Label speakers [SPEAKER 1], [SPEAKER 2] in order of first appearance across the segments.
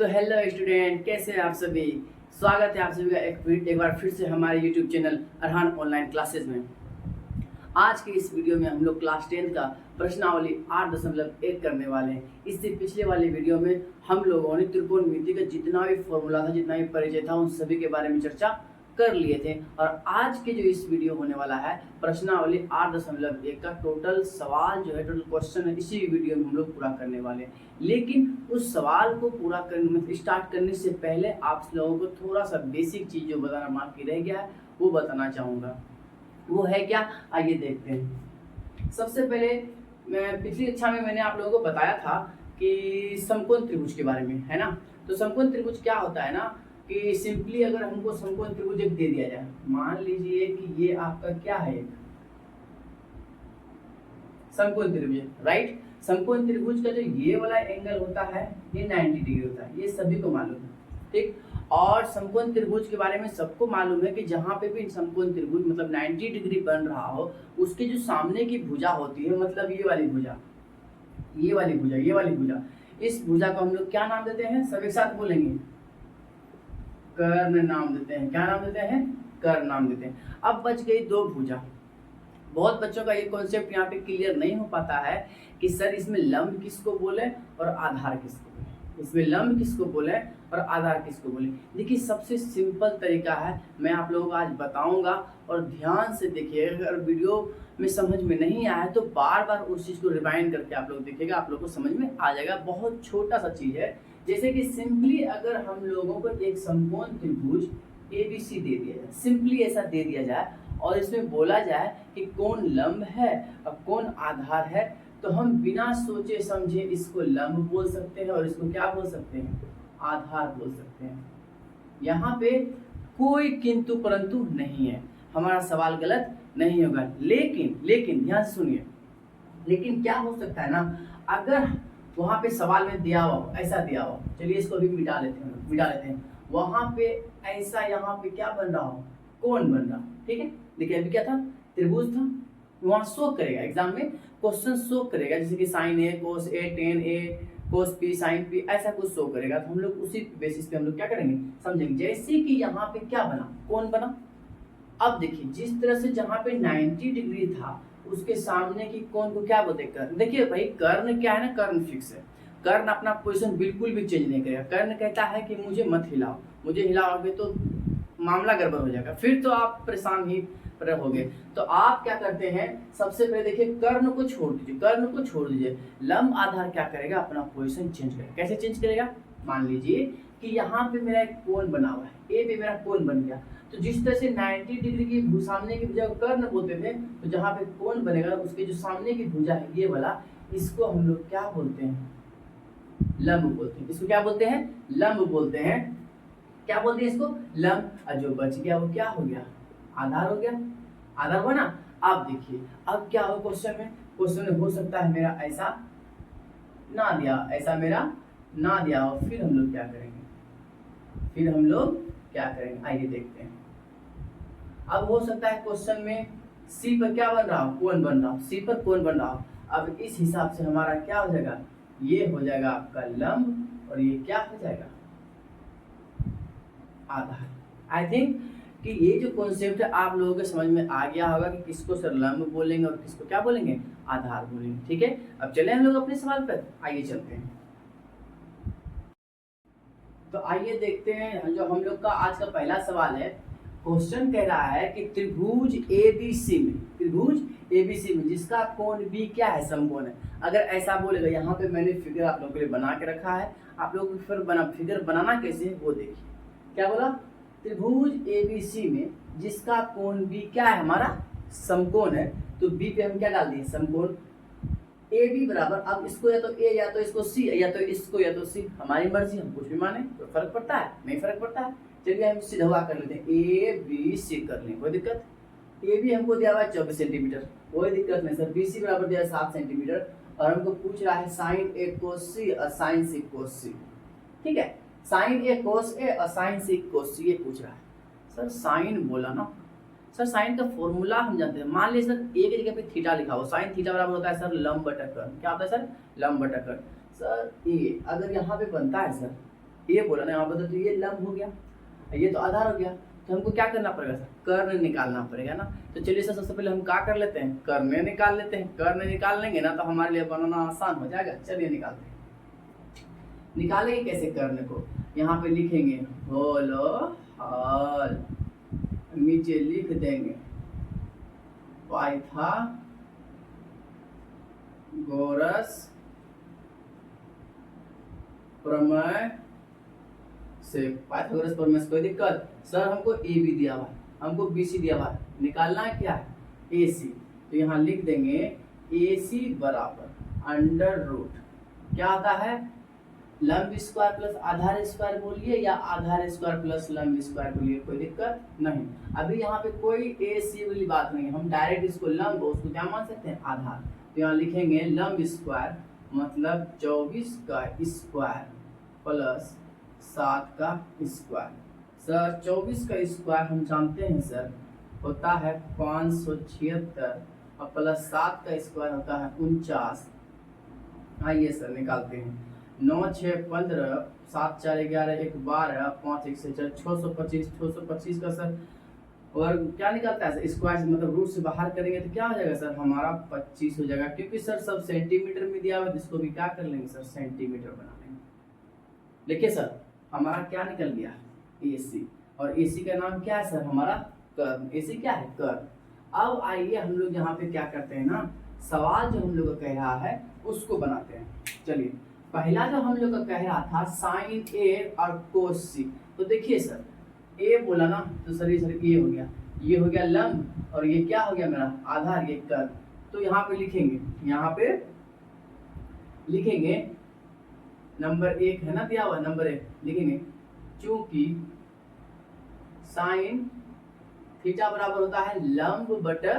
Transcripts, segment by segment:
[SPEAKER 1] तो hello student, कैसे हैं आप सभी। स्वागत है आप सभी का एक बार फिर से हमारे YouTube channel Arhaan online classes में। आज के इस वीडियो में हम लोग क्लास 10 का प्रश्नावली 8.1 करने वाले हैं। इससे पिछले वाले वीडियो में हम लोगों ने त्रिकोणमिति का जितना भी फॉर्मूला था, जितना भी परिचय था, उन सभी के बारे में चर्चा कर लिए थे। और आज के जो इस वीडियो होने वाला है प्रश्नावली 8.1 का टोटल सवाल जो है, टोटल क्वेश्चन है, इसी वीडियो में हम लोग पूरा करने वाले हैं। लेकिन उस सवाल को पूरा करने स्टार्ट करने से पहले आप लोगों को थोड़ा सा बेसिक चीज जो बताना बाकी रह गया है वो बताना चाहूँगा। वो है क्या, आइए देखते हैं। सबसे पहले पिछली कक्षा में मैंने आप लोगों को बताया था कि समकोण त्रिभुज के बारे में, है ना। तो समकोण त्रिभुज क्या होता है ना, कि सिंपली अगर हमको समकोण त्रिभुज एक दे दिया जाए, मान लीजिए कि ये आपका क्या है, एक समकोण त्रिभुज, राइट। समकोण त्रिभुज का जो ये वाला एंगल होता है ये 90 डिग्री होता है, ये सभी को मालूम है, ठीक। और समकोण त्रिभुज के बारे में सबको मालूम है कि जहाँ पे भी समकोण त्रिभुज मतलब 90 डिग्री बन रहा हो, उसके जो सामने की भुजा होती है, मतलब ये वाली भुजा, ये वाली भुजा, ये वाली भुजा, इस भुजा को हम लोग क्या नाम देते हैं, सब एक साथ बोलेंगे, कर्ण नाम देते हैं। क्या नाम देते हैं, कर्ण नाम देते हैं। अब बच गई दो भुजा। बहुत बच्चों का ये कॉन्सेप्ट यहाँ पे क्लियर नहीं हो पाता है कि सर इसमें लंब किसको बोले और आधार किसको बोले, इसमें लंब किसको बोले और आधार किसको बोले। देखिए सबसे सिंपल तरीका है, मैं आप लोगों को आज बताऊंगा और ध्यान से देखिए। अगर वीडियो में समझ में नहीं आया तो बार बार उस चीज़ को रिवाइंड करके आप लोग देखिएगा, आप लोग को समझ में आ जाएगा। बहुत छोटा सा चीज़ है, जैसे कि सिंपली अगर हम लोगों को एक समकोण त्रिभुज ABC दे दिया जाए, सिंपली ऐसा दे दिया जाए और इसमें बोला जाए कि कौन लंब है और कौन आधार है, तो हम बिना सोचे समझे इसको लंब बोल सकते हैं और इसको क्या बोल सकते हैं, आधार बोल सकते हैं। यहाँ पे कोई किंतु परंतु नहीं है, हमारा सवाल गलत नहीं होगा। लेकिन ध्यान से सुनिए, लेकिन क्या हो सकता है ना, अगर वहां पे सवाल में दिया हो, ऐसा दिया हो, चलिए इसको भी मिटा लेते हैं, वहां पे ऐसा यहाँ पे क्या बन रहा हो, कोण बन रहा, ठीक है। देखिए अभी क्या था, त्रिभुज था, वहां शो करेगा, एग्जाम में क्वेश्चन शो करेगा, जैसे कि साइन ए कोस ए टेन ए कोस पी साइन पी, ऐसा कुछ शो करेगा। तो हम लोग उसी बेसिस पे हम लोग क्या करेंगे, समझेंगे। जैसे कि यहाँ पे क्या बना, कोण बना। अब देखिए जिस तरह से जहाँ पे 90 डिग्री था, उसके सामने की कोण को क्या बोलते हैं, कर्ण। देखिए भाई कर्ण क्या है ना, कर्ण फिक्स है। कर्ण अपना पोजीशन बिल्कुल भी चेंज नहीं करेगा। कर्ण कहता है कि मुझे मत हिलाओ, मुझे हिलाओगे तो मामला गड़बड़ हो जाएगा, फिर तो आप परेशान ही रहोगे। तो आप क्या करते हैं, सबसे पहले देखिए कर्ण को छोड़ दीजिए, कर्ण को छोड़ दीजिए। लंब आधार क्या करेगा, अपना पोजीशन चेंज करेगा। कैसे चेंज करेगा, मान लीजिए कि यहाँ पे मेरा एक कोण बना हुआ है, ए पे मेरा कोण बन गया। तो जिस तरह से 90 डिग्री की सामने की भुजा को कर्ण बोलते थे, तो जहाँ पे कोण बनेगा उसके जो सामने की भुजा है ये वाला, इसको हम लोग क्या बोलते हैं, लंब बोलते हैं। इसको क्या बोलते हैं, लंब बोलते हैं। क्या बोलते हैं इसको, लंब। और जो बच गया वो क्या हो गया, आधार हो गया, आधार बना। अब देखिए अब क्या हो, क्वेश्चन में हो सकता है मेरा ऐसा ना दिया, ऐसा मेरा ना दिया हो, फिर हम लोग क्या करेंगे, आइए देखते हैं। अब हो सकता है क्वेश्चन में सी पर क्या बन रहा हो, कोण बन रहा हो, सी पर कोण बन रहा हो। अब इस हिसाब से हमारा क्या हो जाएगा, ये हो जाएगा आपका लंब और ये क्या हो जाएगा, आधार। आई थिंक कि ये जो कॉन्सेप्ट है आप लोगों के समझ में आ गया होगा कि किसको सर लंब बोलेंगे और किसको क्या बोलेंगे, आधार बोलेंगे, ठीक है। अब चले हम लोग अपने सवाल पर, आइए चलते हैं। तो आइए देखते हैं जो हम लोग का आज का पहला सवाल है। क्वेश्चन कह रहा है कि त्रिभुज ABC में जिसका कोण B क्या है, समकोण है। अगर ऐसा बोलेगा, यहाँ पे मैंने फिगर आप लोगों के लिए बना के रखा है, आप लोग फिगर बनाना कैसे है वो देखिए। क्या बोला, त्रिभुज ABC में जिसका कोण B क्या है, हमारा समकोण है। तो B पे हम क्या डाल दिए, समकोण AB बराबर, अब इसको या तो A या तो इसको C या तो इसको या तो C, हमारी मर्जी, हम कुछ भी माने, कोई फर्क पड़ता है, नहीं फर्क पड़ता है। चलिए हम सीधा कर लेते हैं, ABC कर लें, कोई दिक्कत। AB हमको दिया हुआ है 24 सेंटीमीटर, कोई दिक्कत नहीं सर। BC बराबर दिया है 7 सेंटीमीटर और हमको पूछ रहा है साइन A cos C और साइन C cos C, ठीक है। साइन A cos A और साइन C cos C ये पूछ रहा है। सर साइन बोला ना, सर साइन का फॉर्मूला हम जानते हैं। मान लीजिए सर ए की जगह पे थीटा लिखा हो, साइन थीटा बराबर होता है सर लंब बटा कर्ण। क्या होता है सर, लंब बटा कर्ण। सर ए अगर यहाँ पे बनता है सर ये बोला ना यहाँ पर, तो ये लंब हो गया, ये तो आधार हो गया। तो हमको क्या करना पड़ेगा सर, कर्ण निकालना पड़ेगा ना। तो चलिए सर सबसे पहले हम क्या कर लेते हैं, कर्ण निकाल लेते हैं। कर्ण निकाल लेंगे ना तो हमारे लिए बनाना आसान हो जाएगा। चलिए निकालते हैं। निकालेंगे कैसे कर्ण को, यहाँ पे लिखेंगे होलो हल, नीचे लिख देंगे पाइथागोरस प्रमेय से। पाइथागोरस प्रमेय से कोई दिक्कत सर, हमको ए बी दिया हुआ, हमको बी सी दिया हुआ, निकालना है क्या है, ए सी। तो यहाँ लिख देंगे ए सी बराबर अंडर रूट क्या आता है, लंब स्क्वायर प्लस आधार स्क्वायर बोलिए या आधार स्क्वायर प्लस लंब स्क्वायर बोलिए, कोई दिक्कत नहीं। अभी यहाँ पे कोई ए सी वाली बात नहीं, हम डायरेक्ट इसको लंब उसको क्या मान सकते हैं, आधार। तो यहाँ लिखेंगे लंब स्क्वायर मतलब 24 का स्क्वायर प्लस 7 का स्क्वायर। सर 24 का स्क्वायर हम जानते हैं सर होता है 576 और प्लस 7 का स्क्वायर होता है 49। आइए सर निकालते हैं, 9 6 15 7 4 11 1 12 5 1 से 625 625 का सर, और क्या निकलता है सर, स्क्वायर मतलब रूट से बाहर करेंगे तो क्या हो जाएगा सर, हमारा 25 हो जाएगा। क्योंकि सर सब सेंटीमीटर में दिया हुआ है, जिसको भी क्या कर लेंगे सर, सेंटीमीटर बना लेंगे। देखिए सर हमारा क्या निकल गया, AC, और AC का नाम क्या है सर, हमारा कर्ण। AC क्या है, कर्ण। अब आइए हम लोग यहाँ पे क्या करते हैं ना, सवाल जो हम लोग का कह रहा है उसको बनाते हैं। चलिए पहला जो हम लोग का कह रहा था साइन A और कोस C, तो देखिए सर ए बोला ना तो सर ये हो गया, ये हो गया लंब और ये क्या हो गया मेरा आधार, ये कर्ण। तो यहाँ पे लिखेंगे, यहाँ पे लिखेंगे नंबर 1 है ना दिया हुआ, नंबर 1 लिखेंगे चूंकि साइन थीटा बराबर होता है लंब बटा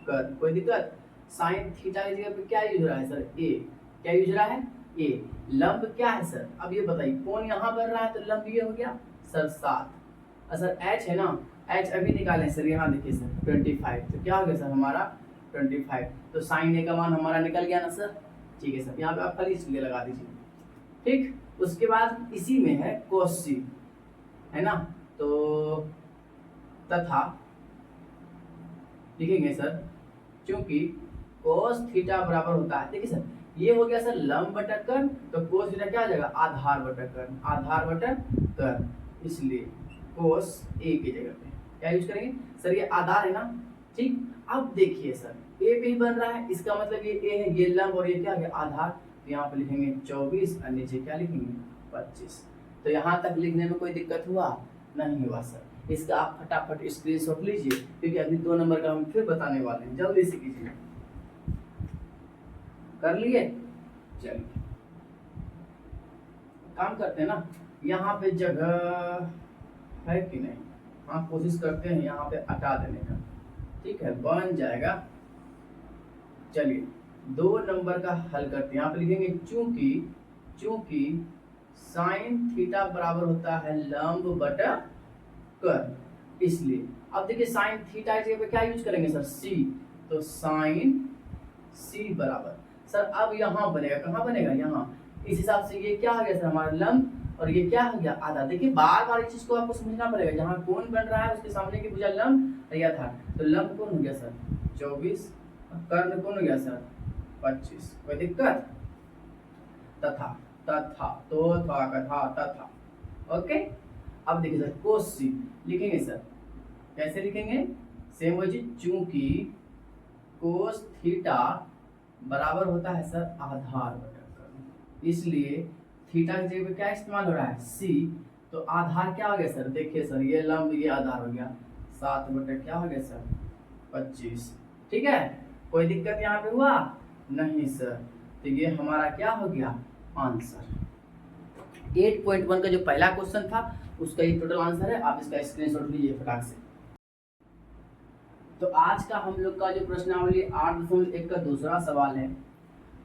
[SPEAKER 1] कर्ण। कोई दिक्कत, साइन थीटा की जगह पे क्या यूज हो रहा है सर, ए। क्या यूज हो रहा है, ए। लंब क्या है सर, अब ये बताइए कौन यहाँ बन रहा है, तो लंब ये हो गया सर 7। सर एच है ना, एच अभी निकालें सर, यहाँ देखिए सर 25, तो क्या हो गया सर हमारा 25। तो साइन ए का मान हमारा निकल गया ना सर, ठीक है सर। यहाँ पे आप खाली इसलिए लगा दीजिए, ठीक। उसके बाद इसी में है कोस सी, है ना, तो तथा लिखेंगे सर क्योंकि कोस थीटा बराबर होता है, देखिए सर ये हो गया सर लंब बटा कर्ण, तो कोस थीटा क्या हो जाएगा, आधार बटा कर्ण, आधार बटा कर्ण, इसलिए कोस ए की जगह पे क्या यूज करेंगे सर, ये आधार है ना, ठीक। अब देखिए सर ए पे ही बन रहा है, इसका मतलब ये ए है, ये लंब और ये क्या है आधार। तो यहाँ पे लिखेंगे 24 और नीचे क्या लिखेंगे 25। तो यहाँ तक लिखने में कोई दिक्कत हुआ नहीं हुआ सर। इसका आप फटाफट स्क्रीनशॉट लीजिए, क्योंकि अभी 2 नंबर का हम फिर बताने वाले हैं, जल्दी से कीजिए। कर लिए, चलिए काम करते हैं ना, यहाँ पे जगह है कि नहीं, हाँ कोशिश करते हैं यहाँ पे हटा देने का, ठीक है बन जाएगा। चलिए 2 नंबर का हल करते हैं, यहाँ पे लिखेंगे चूंकि साइन थीटा बराबर होता है लंब बटा कर्ण, इसलिए अब देखिए साइन थीटा की जगह पे क्या यूज करेंगे सर, सी। तो साइन सी बराबर सर, अब यहाँ बनेगा, कहाँ बनेगा, यहाँ। इस हिसाब से ये क्या हो गया सर हमारा लंब, और ये क्या हो गया आधा। देखिए बार बार इस चीज को आपको समझना पड़ेगा, जहाँ कोण बन रहा है उसके सामने की भुजा लंब और ये आधार। तो लंब कौन हो गया सर 24, कर्ण कौन हो गया सर 25, कोई दिक्कत। तथा तो तथा, ओके। अब देखिए सर कोस सी लिखेंगे सर, कैसे लिखेंगे, सेम वही चीज, चूंकि कोस थीटा बराबर होता है सर आधार बटा कर्ण, इसलिए थीटा की जगह पे क्या इस्तेमाल हो रहा है, सी। तो आधार क्या हो गया सर, देखिए सर ये लंब ये आधार हो गया 7 बटा क्या हो गया सर 25, ठीक है। कोई दिक्कत यहाँ पे हुआ नहीं सर, तो ये हमारा क्या हो गया आंसर। 8.1 का जो पहला क्वेश्चन था उसका ये टोटल आंसर है, आप इसका स्क्रीनशॉट लीजिए फटाक से। तो आज का हम लोग का जो प्रश्नावली 8.1 का दूसरा सवाल है।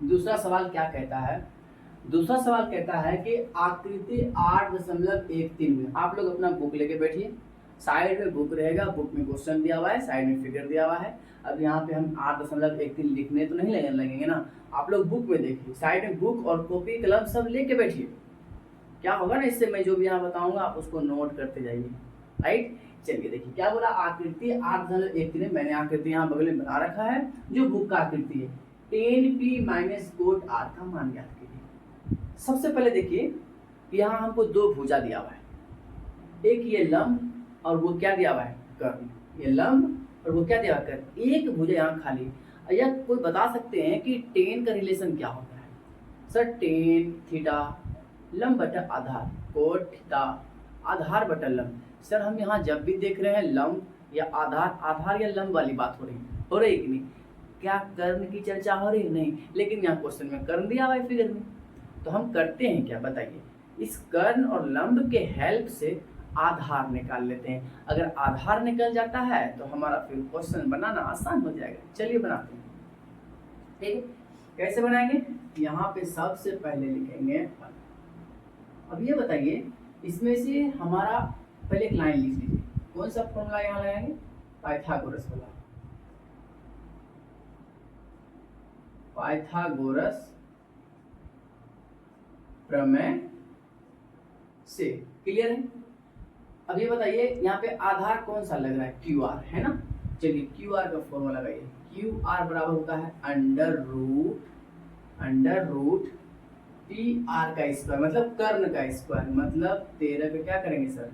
[SPEAKER 1] दूसरा सवाल क्या कहता है, दूसरा सवाल कहता है कि आकृति 8.13 में, आप लोग अपना बुक लेके बैठिए, साइड में बुक रहेगा, बुक में क्वेश्चन दिया हुआ है, साइड में फिगर दिया हुआ है। अब यहाँ पे हम 8.13 लिखने तो नहीं लगेंगे ना, आप लोग बुक में देखिए, साइड में बुक और कॉपी कलम सब लेके बैठिए, क्या होगा ना, इससे मैं जो भी यहाँ बताऊंगा आप उसको नोट करते जाइए। राइट, चलिए देखिए क्या बोला, आकृति 8.1 मैंने आकृति यहाँ बगल में बना रखा है जो बुक का आकृति है। 10p माइनस कोट r का मान ज्ञात कीजिए। सबसे पहले देखिए यहाँ हमको दो भुजा दिया हुआ है, एक ये लंब और वो क्या दिया हुआ है, कर्ण। ये लंब और वो क्या दिया हुआ है, कर्ण। एक भुजा यहाँ खाली। या कोई बता सकते हैं कि टेन का रिलेशन क्या होता है? सर टेन थीटा लंब बटा आधार, कोट थीटा आधार बटा लंब। सर हम यहाँ जब भी देख रहे हैं लंब या आधार, आधार या लंब वाली बात हो रही है कि नहीं? क्या कर्ण की चर्चा हो रही है? नहीं, लेकिन यहाँ क्वेश्चन में कर्ण दिया हुआ है फिगर में। तो हम करते हैं क्या बताइए, इस कर्ण और लंब के हेल्प से आधार निकाल लेते हैं। अगर आधार निकल जाता है तो हमारा फिर क्वेश्चन बनाना आसान हो जाएगा। चलिए बनाते हैं। ठीक है, कैसे बनाएंगे? यहाँ पे सबसे पहले लिखेंगे। अब ये बताइए इसमें से हमारा पहले एक लाइन लिख लीजिए। कौन सा फॉर्मूला यहाँ लगाएंगे? पाइथागोरस वाला। पाइथागोरस प्रमेय से। क्लियर है? अब ये बताइए यहाँ पे आधार कौन सा लग रहा है? क्यू आर है ना। चलिए क्यू आर का फॉर्मूला लगाइए। क्यू आर बराबर होता है अंडर रूट पी आर का स्क्वायर, मतलब कर्ण का स्क्वायर, मतलब 13 का क्या करेंगे सर,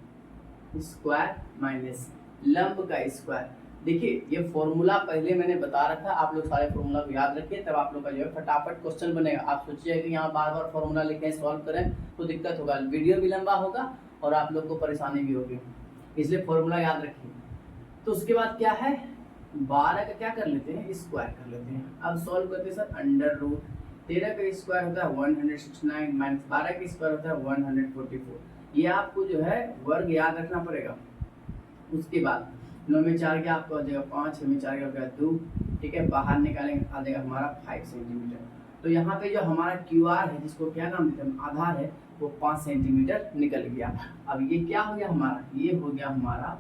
[SPEAKER 1] स्क्वायर माइनस लंब का स्क्वायर। देखिए ये फॉर्मूला पहले मैंने बता रखा, आप लोग सारे फॉर्मूला को याद रखिए, तब आप लोग का जो है फटाफट क्वेश्चन बनेगा। आप सोचिए कि यहाँ बार बार फॉर्मूला लिखें सॉल्व करें तो दिक्कत होगा, वीडियो भी लंबा होगा और आप लोग को परेशानी भी होगी, इसलिए फॉर्मूला याद रखिए। तो उसके बाद क्या है, 12 का क्या कर लेते हैं, स्क्वायर कर लेते हैं। अब सॉल्व करते हैं सर, अंडर रूट 13 का स्क्वायर होता है 169 माइनस 12 का स्क्वायर होता है 144। ये आपको जो है वर्ग याद रखना पड़ेगा। उसके बाद 9 में 4 गया आपका हो जाएगा 5, 6 में 4 गया हो गया 2। ठीक है, बाहर निकालेंगे आ जाएगा हमारा 5 सेंटीमीटर। तो यहाँ पे जो हमारा क्यू आर है, जिसको क्या नाम देते हैं, आधार है, वो 5 सेंटीमीटर निकल गया। अब ये क्या हो गया हमारा, ये हो गया हमारा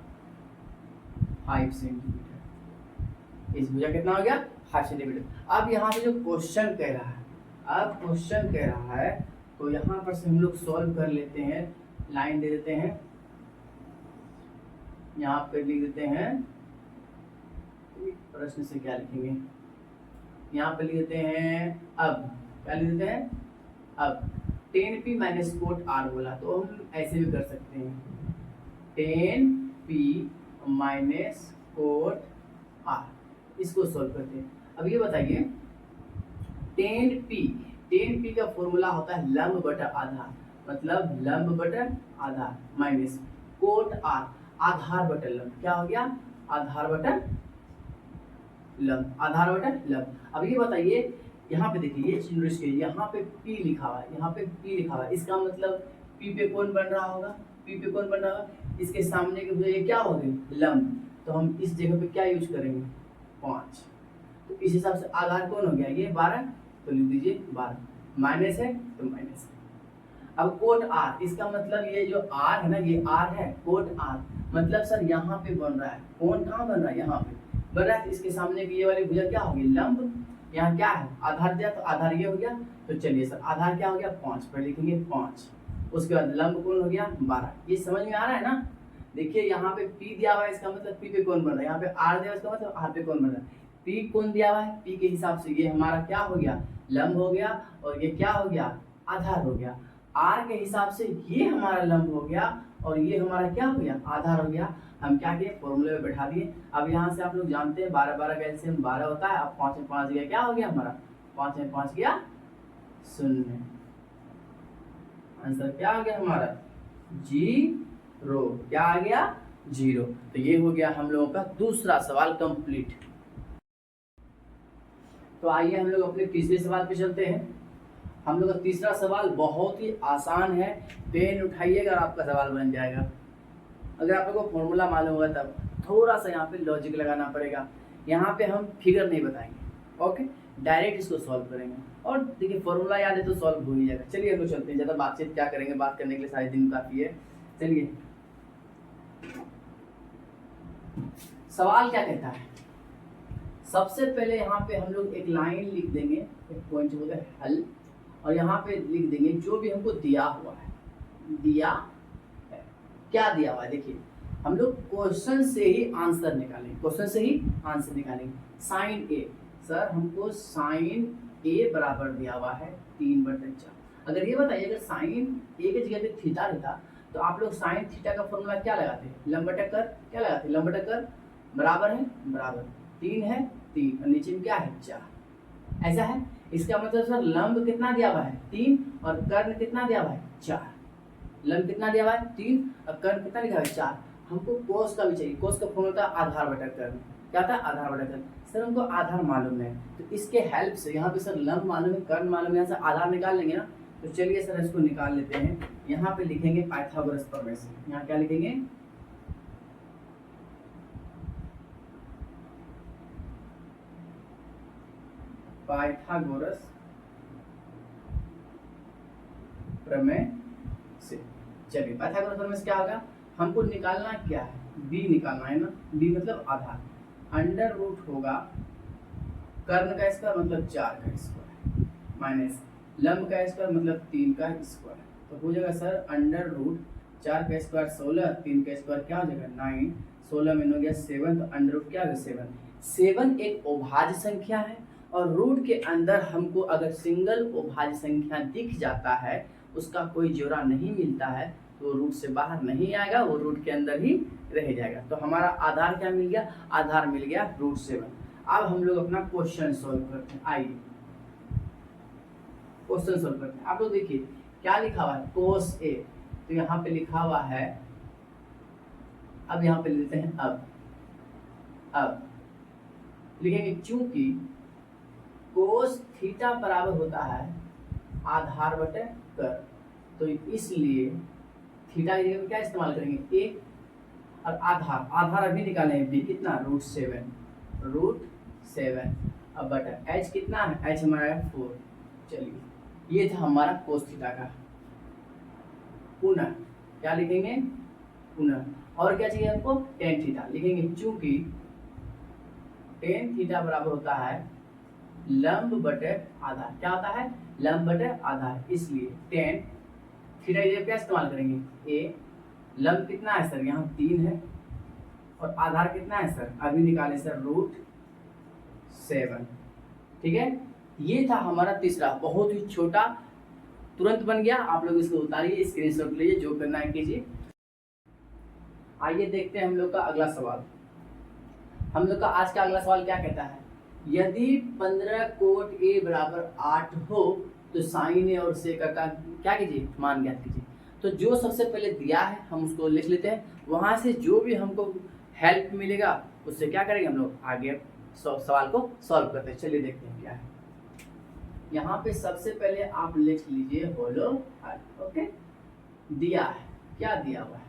[SPEAKER 1] 5 सेंटीमीटर। इस भुजा कितना हो गया, 5 सेंटीमीटर। अब यहाँ से जो क्वेश्चन कह रहा है, तो यहाँ पर से हम लोग सॉल्व कर लेते हैं। लाइन दे देते हैं, यहाँ पे लिख देते हैं, प्रश्न से क्या लिखेंगे, यहाँ पे लिख देते हैं, अब क्या लिख देते हैं, अब 10p माइनस कोट r बोला, तो हम ऐसे भी कर सकते हैं 10p माइनस कोट r। इसको सॉल्व करते हैं। अब ये बताइए 10p का फॉर्मूला होता है लंब बटा आधार, मतलब लंब बटा आधार माइनस कोट r, आधार बटा लंब। क्या हो गया, आधार बटा लंब, आधार बटा लंब। अब ये बताइए यहाँ पे देखिए, ये चिन्ह इसके यहाँ पे P लिखा हुआ है, यहाँ पे P लिखा हुआ है, इसका मतलब P पे कौन बन रहा होगा, P पे कौन बन रहा होगा, इसके सामने के भुजा ये क्या हो गई, लंब। तो हम इस जगह पे क्या यूज करेंगे, 5। तो इस हिसाब से आधार कौन हो गया, ये 12, तो लिख दीजिए 12, माइनस है तो माइनस है। अब कोट R, इसका मतलब ये जो R है ना, ये R है, कोट R मतलब सर यहाँ पे बन रहा है, कौन कहाँ बन रहा है, यहाँ पे बन रहा है। इसके सामने की ये वाली भुजा क्या होगी, लंब। यहाँ क्या है, आधार दिया, तो आधार ये हो गया। तो चलिए सर आधार क्या हो गया, 5 पर लिखेंगे 5। उसके बाद लंब कौन हो गया, 12। ये समझ में आ रहा है ना। देखिए यहाँ पे P दिया हुआ है, इसका मतलब P पे कौन बन रहा है, यहाँ पे R दिया हुआ है, इसका मतलब R पे कौन बन रहा है। P कौन दिया हुआ है, P के हिसाब से ये हमारा क्या हो गया, लंब हो गया, और ये क्या हो गया, आधार हो गया। R के हिसाब से ये हमारा लंब हो गया और ये हमारा क्या हो गया, आधार हो गया। हम क्या किए, फॉर्मूले में बैठा दिए। अब यहाँ से आप लोग जानते हैं 12 का एलसीएम 12 होता है। अब 5 में 5 गया, क्या हो गया हमारा, 5 में 5 गया 0। आंसर क्या आ गया हमारा, 0। क्या आ गया, 0। तो ये हो गया हम लोगों का दूसरा सवाल कंप्लीट। तो आइए हम लोग अपने तीसरे सवाल पे चलते हैं। हम लोग का तीसरा सवाल बहुत ही आसान है, पेन उठाइएगा और आपका सवाल बन जाएगा। अगर आप लोगों को फॉर्मूला मालूम होगा तब थोड़ा सा यहाँ पे लॉजिक लगाना पड़ेगा। यहाँ पे हम फिगर नहीं बताएंगे, ओके, डायरेक्ट इसको सॉल्व करेंगे। और देखिए फॉर्मूला याद है तो सॉल्व हो ही जाएगा। चलिए हम लोग चलते हैं, ज़्यादा बातचीत क्या करेंगे, बात करने के लिए सारे दिन काफ़ी है। चलिए सवाल क्या कहता है, सबसे पहले यहाँ पे हम लोग एक लाइन लिख देंगे, एक पॉइंट बोलते हैं हल, और यहाँ पे लिख देंगे जो भी हमको दिया हुआ है, दिया है। क्या दिया हुआ है देखिए, हम लोग क्वेश्चन से ही आंसर निकालेंगे, क्वेश्चन से ही आंसर निकालेंगे। साइन ए, सर हमको साइन ए बराबर दिया हुआ है 3/4। अगर ये बताइए अगर साइन ए की जगह पे थीटा रहता तो आप लोग साइन थीटा का फॉर्मूला क्या लगाते हैं, लंब बटा कर, क्या लगाते हैं, लंब बटा कर, बराबर है बराबर, 3 है 3 और नीचे में क्या है 4, ऐसा है। इसका मतलब सर लंब कितना दिया हुआ है 3 और कर्ण कितना दिया हुआ है 4। लंब कितना दिया हुआ है 3 और कर्ण कितना दिया हुआ है 4। हमको कोस का भी चाहिए, कोस का फॉर्मूला था आधार बटा कर्ण, क्या था आधार बटा कर्ण। सर हमको आधार मालूम है तो इसके हेल्प से यहाँ पे सर लंब मालूम है कर्ण मालूम है, यहाँ से आधार निकाल लेंगे ना। तो चलिए सर इसको निकाल लेते हैं। यहाँ पे लिखेंगे पाइथागोरस प्रमेय से, यहाँ क्या लिखेंगे, पाइथागोरस प्रमेय से। चलिए पाइथागोरस प्रमेय से क्या होगा, हमको निकालना क्या है, b निकालना है ना, b मतलब आधार, अंडर रूट होगा कर्ण का स्क्वायर मतलब 4 का स्क्वायर माइनस लंब का स्क्वायर मतलब 3 का स्क्वायर, तो हो जाएगा सर अंडर रूट 4 का स्क्वायर 16, 3 का स्क्वायर क्या हो जाएगा 9, 16 में हो गया 7, तो अंडर रूट क्या होगा 7 एक अभाज्य संख्या है और रूट के अंदर हमको अगर सिंगल अभाज्य संख्या दिख जाता है, उसका कोई जोड़ा नहीं मिलता है तो रूट से बाहर नहीं आएगा, वो रूट के अंदर ही रह जाएगा। तो हमारा आधार क्या मिल गया, आधार मिल गया √7। अब हम लोग अपना क्वेश्चन सॉल्व करते हैं, आइए क्वेश्चन सॉल्व करते हैं। आप लोग देखिए क्या लिखा हुआ है कोस ए, तो यहाँ पे लिखा हुआ है, अब यहाँ पे लेते हैं अब लिखेंगे चूंकि कोस थीटा बराबर होता है आधार बटे कर, तो इसलिए थीटा की जगह क्या इस्तेमाल करेंगे ए, और आधार अभी निकाले हैं b कितना √7 अब बटा h कितना है, h हमारा है 4। चलिए ये था हमारा कोस थीटा का। पुनः क्या लिखेंगे, पुनः और क्या चाहिए हमको टेन थीटा लिखेंगे, चूंकि टेन थीटा बराबर होता है लंब बटे आधार, क्या होता है लंब बटे आधार, इसलिए टेन थीटा की जगह क्या इस्तेमाल करेंगे ए, लंब कितना है सर यहाँ 3 है और आधार कितना है सर अभी निकाले सर √7, ठीक है। ये था हमारा तीसरा, बहुत ही छोटा, तुरंत बन गया। आप लोग इसको उतारिए, स्क्रीनशॉट लीजिए, जो करना है कीजिए। आइए देखते हैं हम लोग का अगला सवाल। हम लोग का आज का अगला सवाल क्या कहता है, यदि 15 कोट ए बराबर 8 हो तो साइन ए और सेक का क्या कीजिए मान ज्ञात कीजिए। तो जो सबसे पहले दिया है हम उसको लिख लेते हैं, वहां से जो भी हमको हेल्प मिलेगा उससे क्या करेंगे हम लोग आगे सवाल को सॉल्व करते हैं। चलिए देखते हैं क्या है। यहाँ पे सबसे पहले आप लिख लीजिए होलो हार्ट, ओके। दिया है, क्या दिया हुआ है,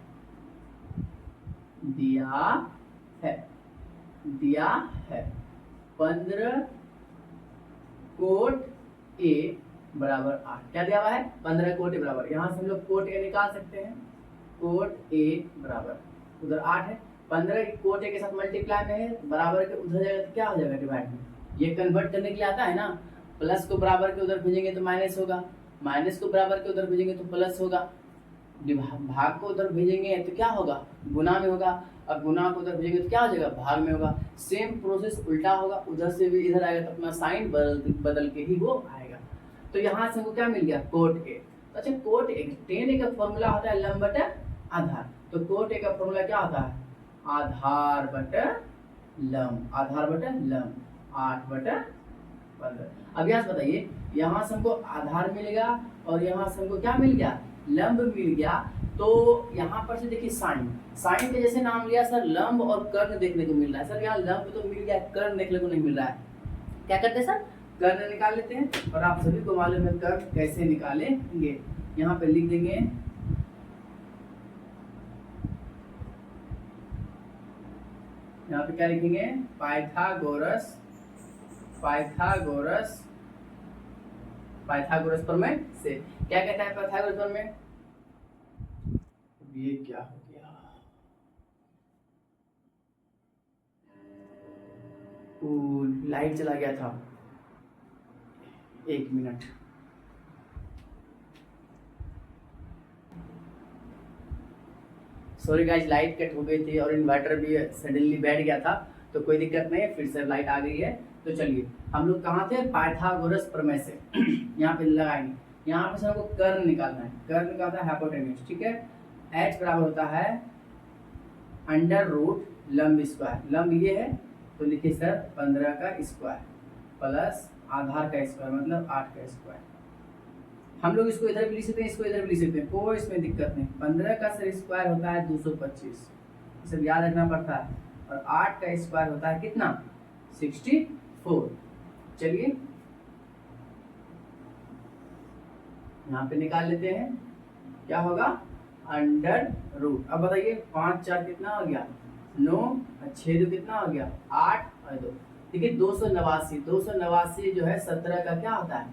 [SPEAKER 1] दिया है 15 कोट ए बराबर 8, क्या दिया हुआ है 15 कोट ए बराबर, यहाँ से हम लोग कोट ए निकाल सकते हैं, कोट ए बराबर उधर 8 है, 15 कोट ए के साथ मल्टीप्लाई में है, बराबर के उधर जाएगा तो क्या हो जाएगा डिवाइड में, ये कन्वर्ट करने के लिए आता है ना, प्लस को बराबर के उधर भेजेंगे तो माइनस होगा, माइनस को बराबर के उधर भेजेंगे तो प्लस होगा, भाग को उधर भेजेंगे तो क्या होगा गुना में होगा, और गुना को उधर भेजेंगे तो क्या हो जाएगा भाग में होगा। सेम प्रोसेस उल्टा होगा, उधर से भी इधर आएगा तो अपना साइन बदल के ही वो आएगा। तो यहाँ से हमको क्या मिल गया कोट ए। तो अच्छा कोट ए, टेन ए का फॉर्मूला होता है लंब बटा आधार, तो कोट ए का फॉर्मूला क्या होता है आधार बटा लंब, आधार बटा लंब 8/15। अब यहाँ से बताइए, यहाँ से हमको आधार मिलेगा और यहाँ से हमको क्या मिल गया लंब मिल गया, तो यहाँ पर से देखिए साइन, साइन के जैसे नाम लिया सर लंब और कर्ण देखने को मिल रहा है, सर यहाँ लंब तो मिल गया कर्ण देखने को नहीं मिल रहा है, क्या करते हैं सर कर्ण निकाल लेते हैं, और आप सभी को मालूम है कर्ण कैसे निकालेंगे, यहाँ पे लिख देंगे यहाँ पे क्या लिखेंगे पाइथागोरस, पाइथागोरस प्रमेय से। क्या कहता है पाइथागोरस प्रमेय, ये क्या हो गया, लाइट चला गया था, 1 minute. Sorry guys, light cut हो गई थी और इन्वर्टर भी सडनली बैठ गया था, तो कोई दिक्कत नहीं है, फिर से लाइट आ गई है। तो चलिए हम लोग कहाँ थे, पाइथागोरस प्रमेय से यहाँ पे लगाएंगे। यहाँ पे से हमको कर्ण निकालना है, कर्ण निकालना है हाइपोटेन्यूज, ठीक है। h बराबर होता है अंडर रूट लंब स्क्वायर, लंब ये है तो लिखिए सर 15 का स्क्वायर प्लस आधार का स्क्वायर मतलब 8 का स्क्वायर। हम लोग इसको इधर भी लिख सकते हैं, इसको इधर भी लिख सकते हैं, कोई इसमें दिक्कत नहीं। 15 का सर स्क्वायर होता है 225, सब याद रखना पड़ता है, और 8 का स्क्वायर होता है कितना 64। चलिए यहाँ पे निकाल लेते हैं, क्या होगा अंडर रूट। अब बताइए 5 4 कितना हो गया 9, 6 2 कितना हो गया 8 और 2। देखिए 289 जो है 17 का क्या होता है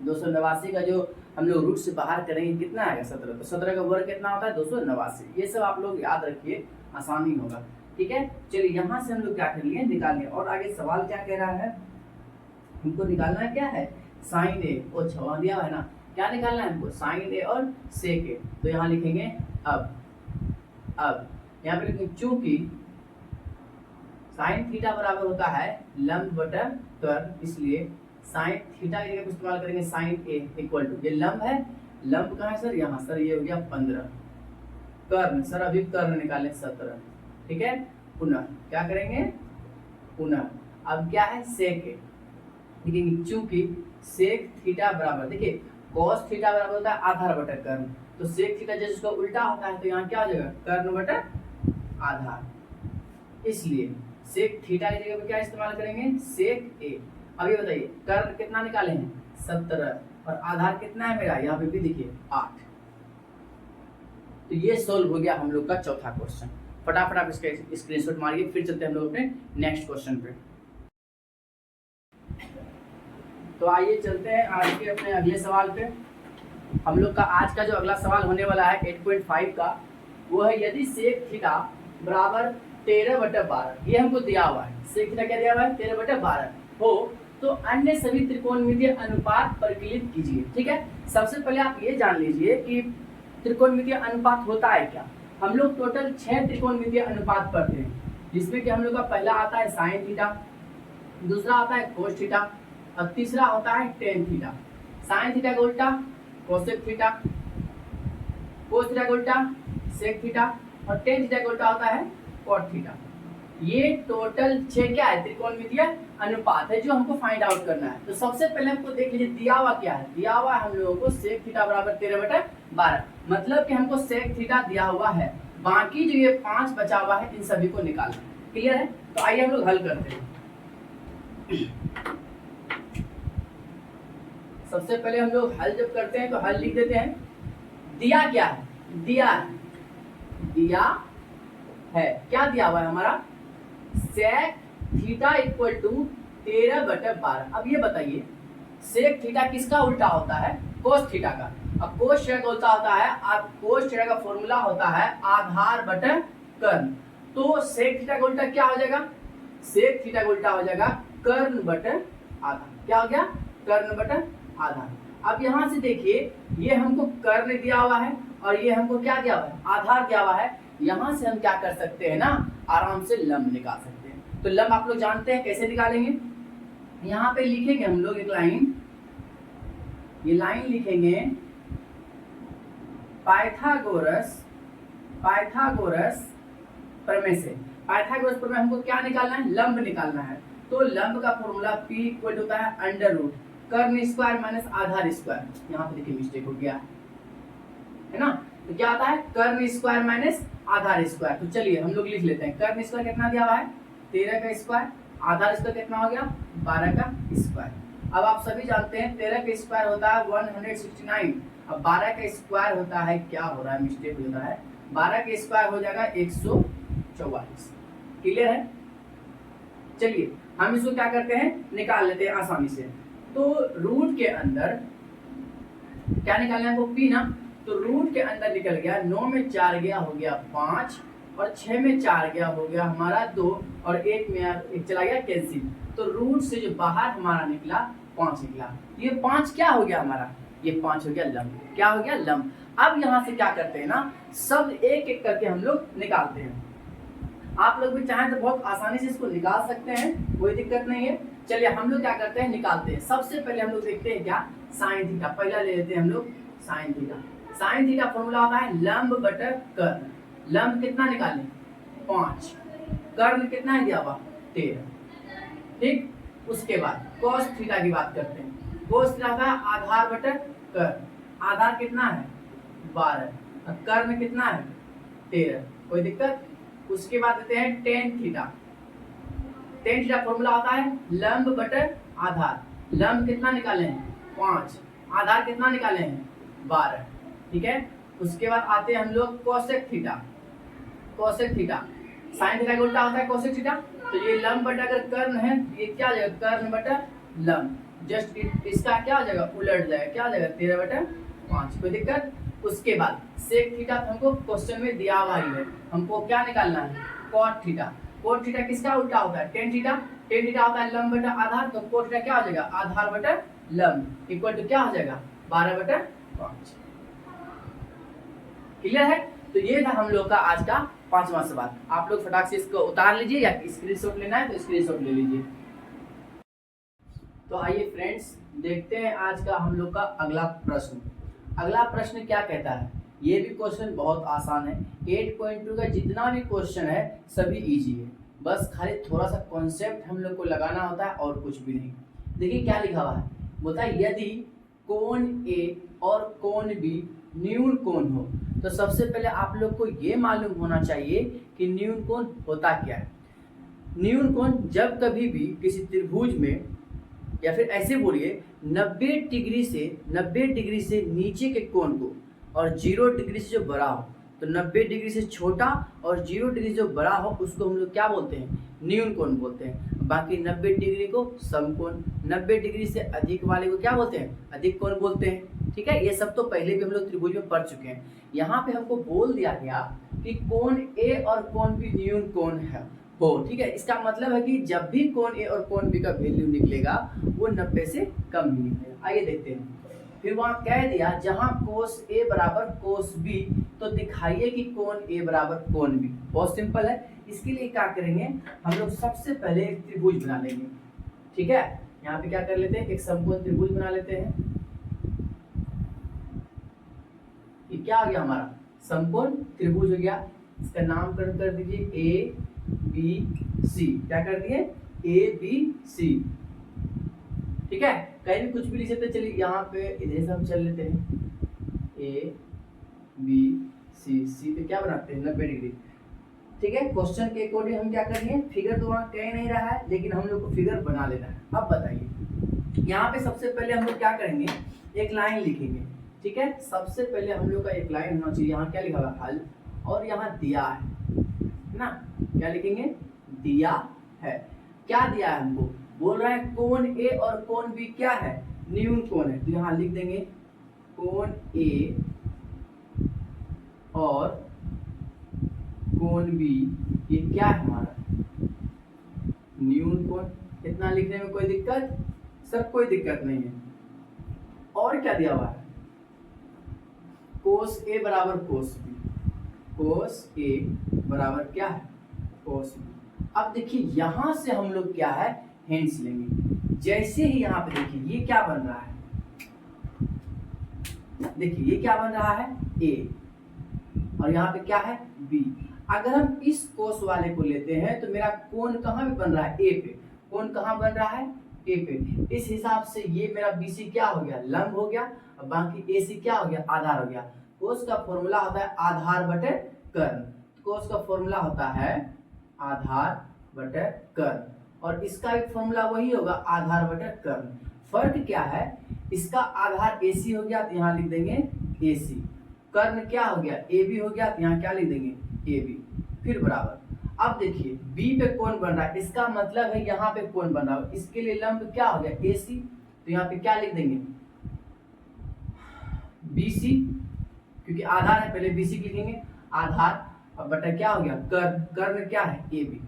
[SPEAKER 1] 289 का जो हम लोग रूट से बाहर करेंगे कितना आएगा 17, तो 17 का वर्ग कितना होता है 289। ये सब आप लोग याद रखिए, आसानी होगा, ठीक है। चलिए यहाँ से हम लोग क्या कर लिए निकाल लिए, और आगे सवाल क्या कह रहा है, हमको निकालना है क्या है साइन ए, वो छवा दिया है ना, क्या निकालना है हमको साइन ए और सेक ए। तो यहाँ लिखेंगे अब यहाँ पे लिखेंगे चूंकि साइन थीटा बराबर होता है लंब बटा कर्ण, इसलिए साइन थीटा की जगह इस्तेमाल करेंगे साइन ए इक्वल टू, ये लंब है, लंब कहाँ है सर यहाँ, सर ये हो गया 15, कर्ण सर अभी कर्ण निकालें 17, ठीक है। पुनः क्या करेंगे पुनः, अब क्या है सेक ए, देखिए चूंकि सेक थीटा बराबर, देखिए cos थीटा बराबर होता है आधार बटा कर्ण, तो सेक थीटा जैसे उसका उल्टा होता है तो यहाँ क्या हो जाएगा कर्ण बटा आधार, इसलिए सेक थीटा की जगह पे क्या इस्तेमाल करेंगे सेक ए। अब ये बताइए कर्ण कितना निकाले हैं 17 और आधार कितना है मेरा, यहाँ पे भी देखिए 8। तो ये सोल्व हो गया हम लोग का चौथा क्वेश्चन। फटाफट आप इसका स्क्रीनशॉट मारिए, फिर चलते हैं हम लोग अपने नेक्स्ट क्वेश्चन पे। तो आइए चलते हैं आज के अपने अगले सवाल पे। हम लोग का आज का जो अगला सवाल होने वाला है 8.5 का, वो है यदि सेक थीटा बराबर 13/12, ये हमको दिया हुआ है, सेक थीटा क्या दिया हुआ है 13/12 हो तो अन्य सभी त्रिकोणमितीय अनुपात परिकलित कीजिए, ठीक है। सबसे पहले आप ये जान लीजिए कि त्रिकोणमितीय अनुपात होता है क्या। हम लोग टोटल 6 त्रिकोणमितीय अनुपात पढ़ते हैं, जिसमें कि हम लोग का पहला आता है साइन थीटा, दूसरा आता है कोस थीटा, और तीसरा होता है टेन थीटा। साइन थीटा का उल्टा कोसेक थीटा, कोस थीटा का उल्टा सेक थीटा, और टेन थीटा का उल्टा होता है कॉट थीटा। ये टोटल 6 क्या है त्रिकोणमितीय अनुपात है जो हमको फाइंड आउट करना है। तो सबसे पहले हमको देख लीजिए दिया हुआ क्या है, दिया हुआ है हम लोगों को सेक थीटा बराबर 13/12, मतलब कि हमको सेक थीटा दिया हुआ है, बाकी जो ये 5 बचा हुआ है इन सभी को निकालना है। क्लियर है, तो आइए हम लोग हल करते हैं। सबसे पहले हम लोग हल जब करते हैं तो हल लिख देते हैं, दिया क्या है, दिया है क्या दिया हुआ है हमारा सेक थीटा इक्वल टू 13/12। अब ये बताइए सेक थीटा किसका उल्टा होता है कोस थीटा का। अब कोस थीटा का उल्टा होता है, अब कोस थीटा का फॉर्मूला होता है आधार बटा कर्ण, तो सेक थीटा का उल्टा क्या हो जाएगा, सेक थीटा का उल्टा हो जाएगा कर्ण बटा आधार। क्या हो गया कर्ण बटा आधार। अब यहाँ से देखिए ये हमको कर्ण दिया हुआ है और ये हमको क्या दिया हुआ है आधार दिया हुआ है। यहाँ से हम क्या कर सकते हैं ना आराम से लंब निकाल सकते हैं। तो लंब आप लोग जानते हैं कैसे निकालेंगे, यहाँ पे लिखेंगे हम लोग एक लाइन, ये लाइन लिखेंगे पाइथागोरस प्रमेय से। पाइथागोरस प्रमेय हमको क्या निकालना है लंब निकालना है। तो लंब का फॉर्मूला P इक्वल होता है अंडर रूट कर्ण स्क्वायर माइनस आधार स्क्वायर। यहाँ पे देखिए मिस्टेक हो गया है ना, तो क्या आता है कर्ण स्क्वायर माइनस आधार स्क्वायर। तो चलिए हम लोग लिख लेते हैं, कर्ण स्क्वायर कितना दिया हुआ है 13 का स्क्वायर, आधार स्क्वायर कितना हो गया 12 का स्क्वायर। अब आप सभी जानते हैं 13 का स्क्वायर होता है 169, अब 12 का स्क्वायर होता है क्या हो रहा है मिस्टेक हो रहा है 12 का स्क्वायर हो जाएगा 144। क्लियर है, चलिए हम इसको क्या करते हैं निकाल लेते हैं आसानी से। तो रूट के अंदर क्या निकालना है वो P ना, तो रूट के अंदर निकल गया 9 में 4 गया हो गया 5 और 6 में 4 गया हो गया हमारा 2 और 1 में 1 चला गया कैंसिल। तो रूट से जो बाहर हमारा निकला 5 निकला। ये 5 क्या हो गया हमारा, ये 5 हो गया लंब। क्या हो गया? लंब। अब यहाँ से क्या करते हैं ना, सब एक एक करके हम लोग निकालते हैं। आप लोग भी चाहें तो बहुत आसानी से इसको निकाल सकते हैं, कोई दिक्कत नहीं है। चलिए हम लोग क्या करते हैं, निकालते हैं। सबसे पहले हम लोग देखते हैं क्या, साइन थीटा। पहला ले लेते हैं हम लोग sine theta. Sine theta formula होता है लंब बटा कर्ण। लंब कितना निकालें? 5। कर्ण कितना है दिया हुआ? 13। ठीक, उसके बाद cos थीटा की बात करते हैं। cos थीटा होता है आधार बटा कर्ण। आधार कितना है? 12। और कर्ण कितना है? 13। कोई दिक्कत? उसके बाद देते हैं tan theta. Tan theta formula होता है लंब बटा आधार। लंब कितना निकाले हैं? 5। आधार कितना निकाले हैं? 12। ठीक है, उसके बाद आते हैं हम लोग cosec theta. Cosec theta sine theta का उल्टा होता है कोसेक थीटा। तो ये लंब बटा अगर कर्ण है, ये क्या हो जाएगा? कर्ण बटा लंब। जस्ट इसका क्या हो जाएगा? उलट जाएगा। क्या हो जाएगा? 13 बटा 5। कोई दिक्कत? उसके बाद सेक थीटा हमको क्वेश्चन में दिया हुआ ही है, हमको क्या निकालना है? Cot theta. कॉट थीटा किसका उल्टा होता है? Tan theta. टेन थीटा होता है लंब बटा आधार, तो कॉट थीटा क्या हो जाएगा? आधार बटा लंब इक्वल टू क्या हो जाएगा? 12 बटा 5। क्लियर है? तो ये था हम लोग का आज का 5वां सवाल। आप लोग फटाक से इसको उतार लीजिए, या स्क्रीनशॉट लेना है तो स्क्रीनशॉट ले लीजिए। तो आइए फ्रेंड्स, देखते हैं आज का हम लोग का अगला प्रश्न। अगला प्रश्न क्या कहता है? ये भी क्वेश्चन बहुत आसान है। 8.2 का जितना भी क्वेश्चन है सभी इजी है, बस खाली थोड़ा सा कॉन्सेप्ट हम लोग को लगाना होता है और कुछ भी नहीं। देखिए क्या लिखा हुआ है, बोलता है यदि कोण ए और कोण बी न्यून कोण हो। तो सबसे पहले आप लोग को ये मालूम होना चाहिए कि न्यून कोण होता क्या है। न्यून कोण जब कभी भी किसी त्रिभुज में, या फिर ऐसे बोलिए 90 डिग्री से नीचे के कोण को और 0 डिग्री से जो बड़ा हो, तो 90 डिग्री से छोटा और 0 डिग्री जो बड़ा हो उसको हम लोग क्या बोलते हैं? न्यून कोण बोलते हैं। बाकी 90 डिग्री को समकोण, 90 डिग्री से अधिक वाले को क्या बोलते हैं? अधिक कोण बोलते हैं। ठीक है, ये सब तो पहले भी हम लोग त्रिभुज में पढ़ चुके हैं। यहाँ पे हमको बोल दिया गया कि कोण ए और कोण बी न्यून कोण है हो। ठीक है, इसका मतलब है कि जब भी कोण ए और कोण बी का वैल्यू निकलेगा वो 90 से कम ही निकलेगा। आइए देखते हैं। फिर वहां कह दिया जहां कोस ए बराबर कोस बी, तो दिखाइए कि कोण ए बराबर कोण बी। बहुत सिंपल है। इसके लिए क्या करेंगे, हम लोग सबसे पहले एक त्रिभुज बना लेंगे। ठीक है, यहाँ पे क्या कर लेते हैं, एक समकोण त्रिभुज बना लेते हैं। ये क्या आ गया हमारा? समकोण त्रिभुज हो गया। इसका नामकरण कर दीजिए ए बी सी। क्या कर दिए? A B C. ठीक है, कहीं भी कुछ भी लिख सकते। चलिए यहाँ पे इधर से हम चल लेते हैं ए बी सी। सी पे क्या बनाते हैं? 90 डिग्री। ठीक है, क्वेश्चन के अकॉर्डिंग हम क्या करेंगे, फिगर तो वहाँ कह नहीं रहा है, लेकिन हम लोग को फिगर बना लेना है। अब बताइए, यहाँ पे सबसे पहले हम लोग क्या करेंगे, एक लाइन लिखेंगे। ठीक है, सबसे पहले हम लोग का एक लाइन होना चाहिए। यहाँ क्या लिखा हुआ? हल। और यहाँ दिया है ना, क्या लिखेंगे? दिया है। क्या दिया है हमको? बोल रहा है कोण ए और कोण बी क्या है? न्यून कोण है। तो यहाँ लिख देंगे कोण ए और कोण बी ये क्या है हमारा? न्यून कोण। इतना लिखने में कोई दिक्कत? सर कोई दिक्कत नहीं है। और क्या दिया हुआ है? कोस ए बराबर कोस बी। कोस ए बराबर क्या है? Cos B. अब देखिए यहां से हम लोग क्या है, हिंट्स लेंगे। जैसे ही यहाँ पे देखिए ये क्या बन रहा है, देखिए ये क्या बन रहा है? ए। और यहाँ पे क्या है? बी। अगर हम इस कोस वाले को लेते हैं तो मेरा कोण कहाँ पे बन रहा है? ए पे। कोण कहाँ बन रहा है? ए पे। इस हिसाब से ये मेरा बीसी क्या हो गया? लंब हो गया। और बाकी एसी क्या हो गया? आधार हो गया। कोस का फॉर्मूला होता है आधार बटे कर्ण। कोस का फॉर्मूला होता है आधार बटे कर्ण, और इसका भी फॉर्मूला वही होगा, आधार बटे कर्ण। फर्क क्या है? इसका आधार एसी हो गया तो यहाँ लिख देंगे एसी। कर्ण क्या हो गया? ए बी हो गया तो यहाँ क्या लिख देंगे? A B. फिर बराबर। अब देखिए बी पे कोण बन रहा है, इसका मतलब है यहाँ पे कोण बन रहा है। इसके लिए लंब क्या हो गया? एसी। तो यहाँ पे क्या लिख देंगे? बीसी, क्योंकि आधार है पहले बीसी लिखेंगे। आधार अब बटा क्या हो गया? कर्ण। कर्ण क्या है? A B.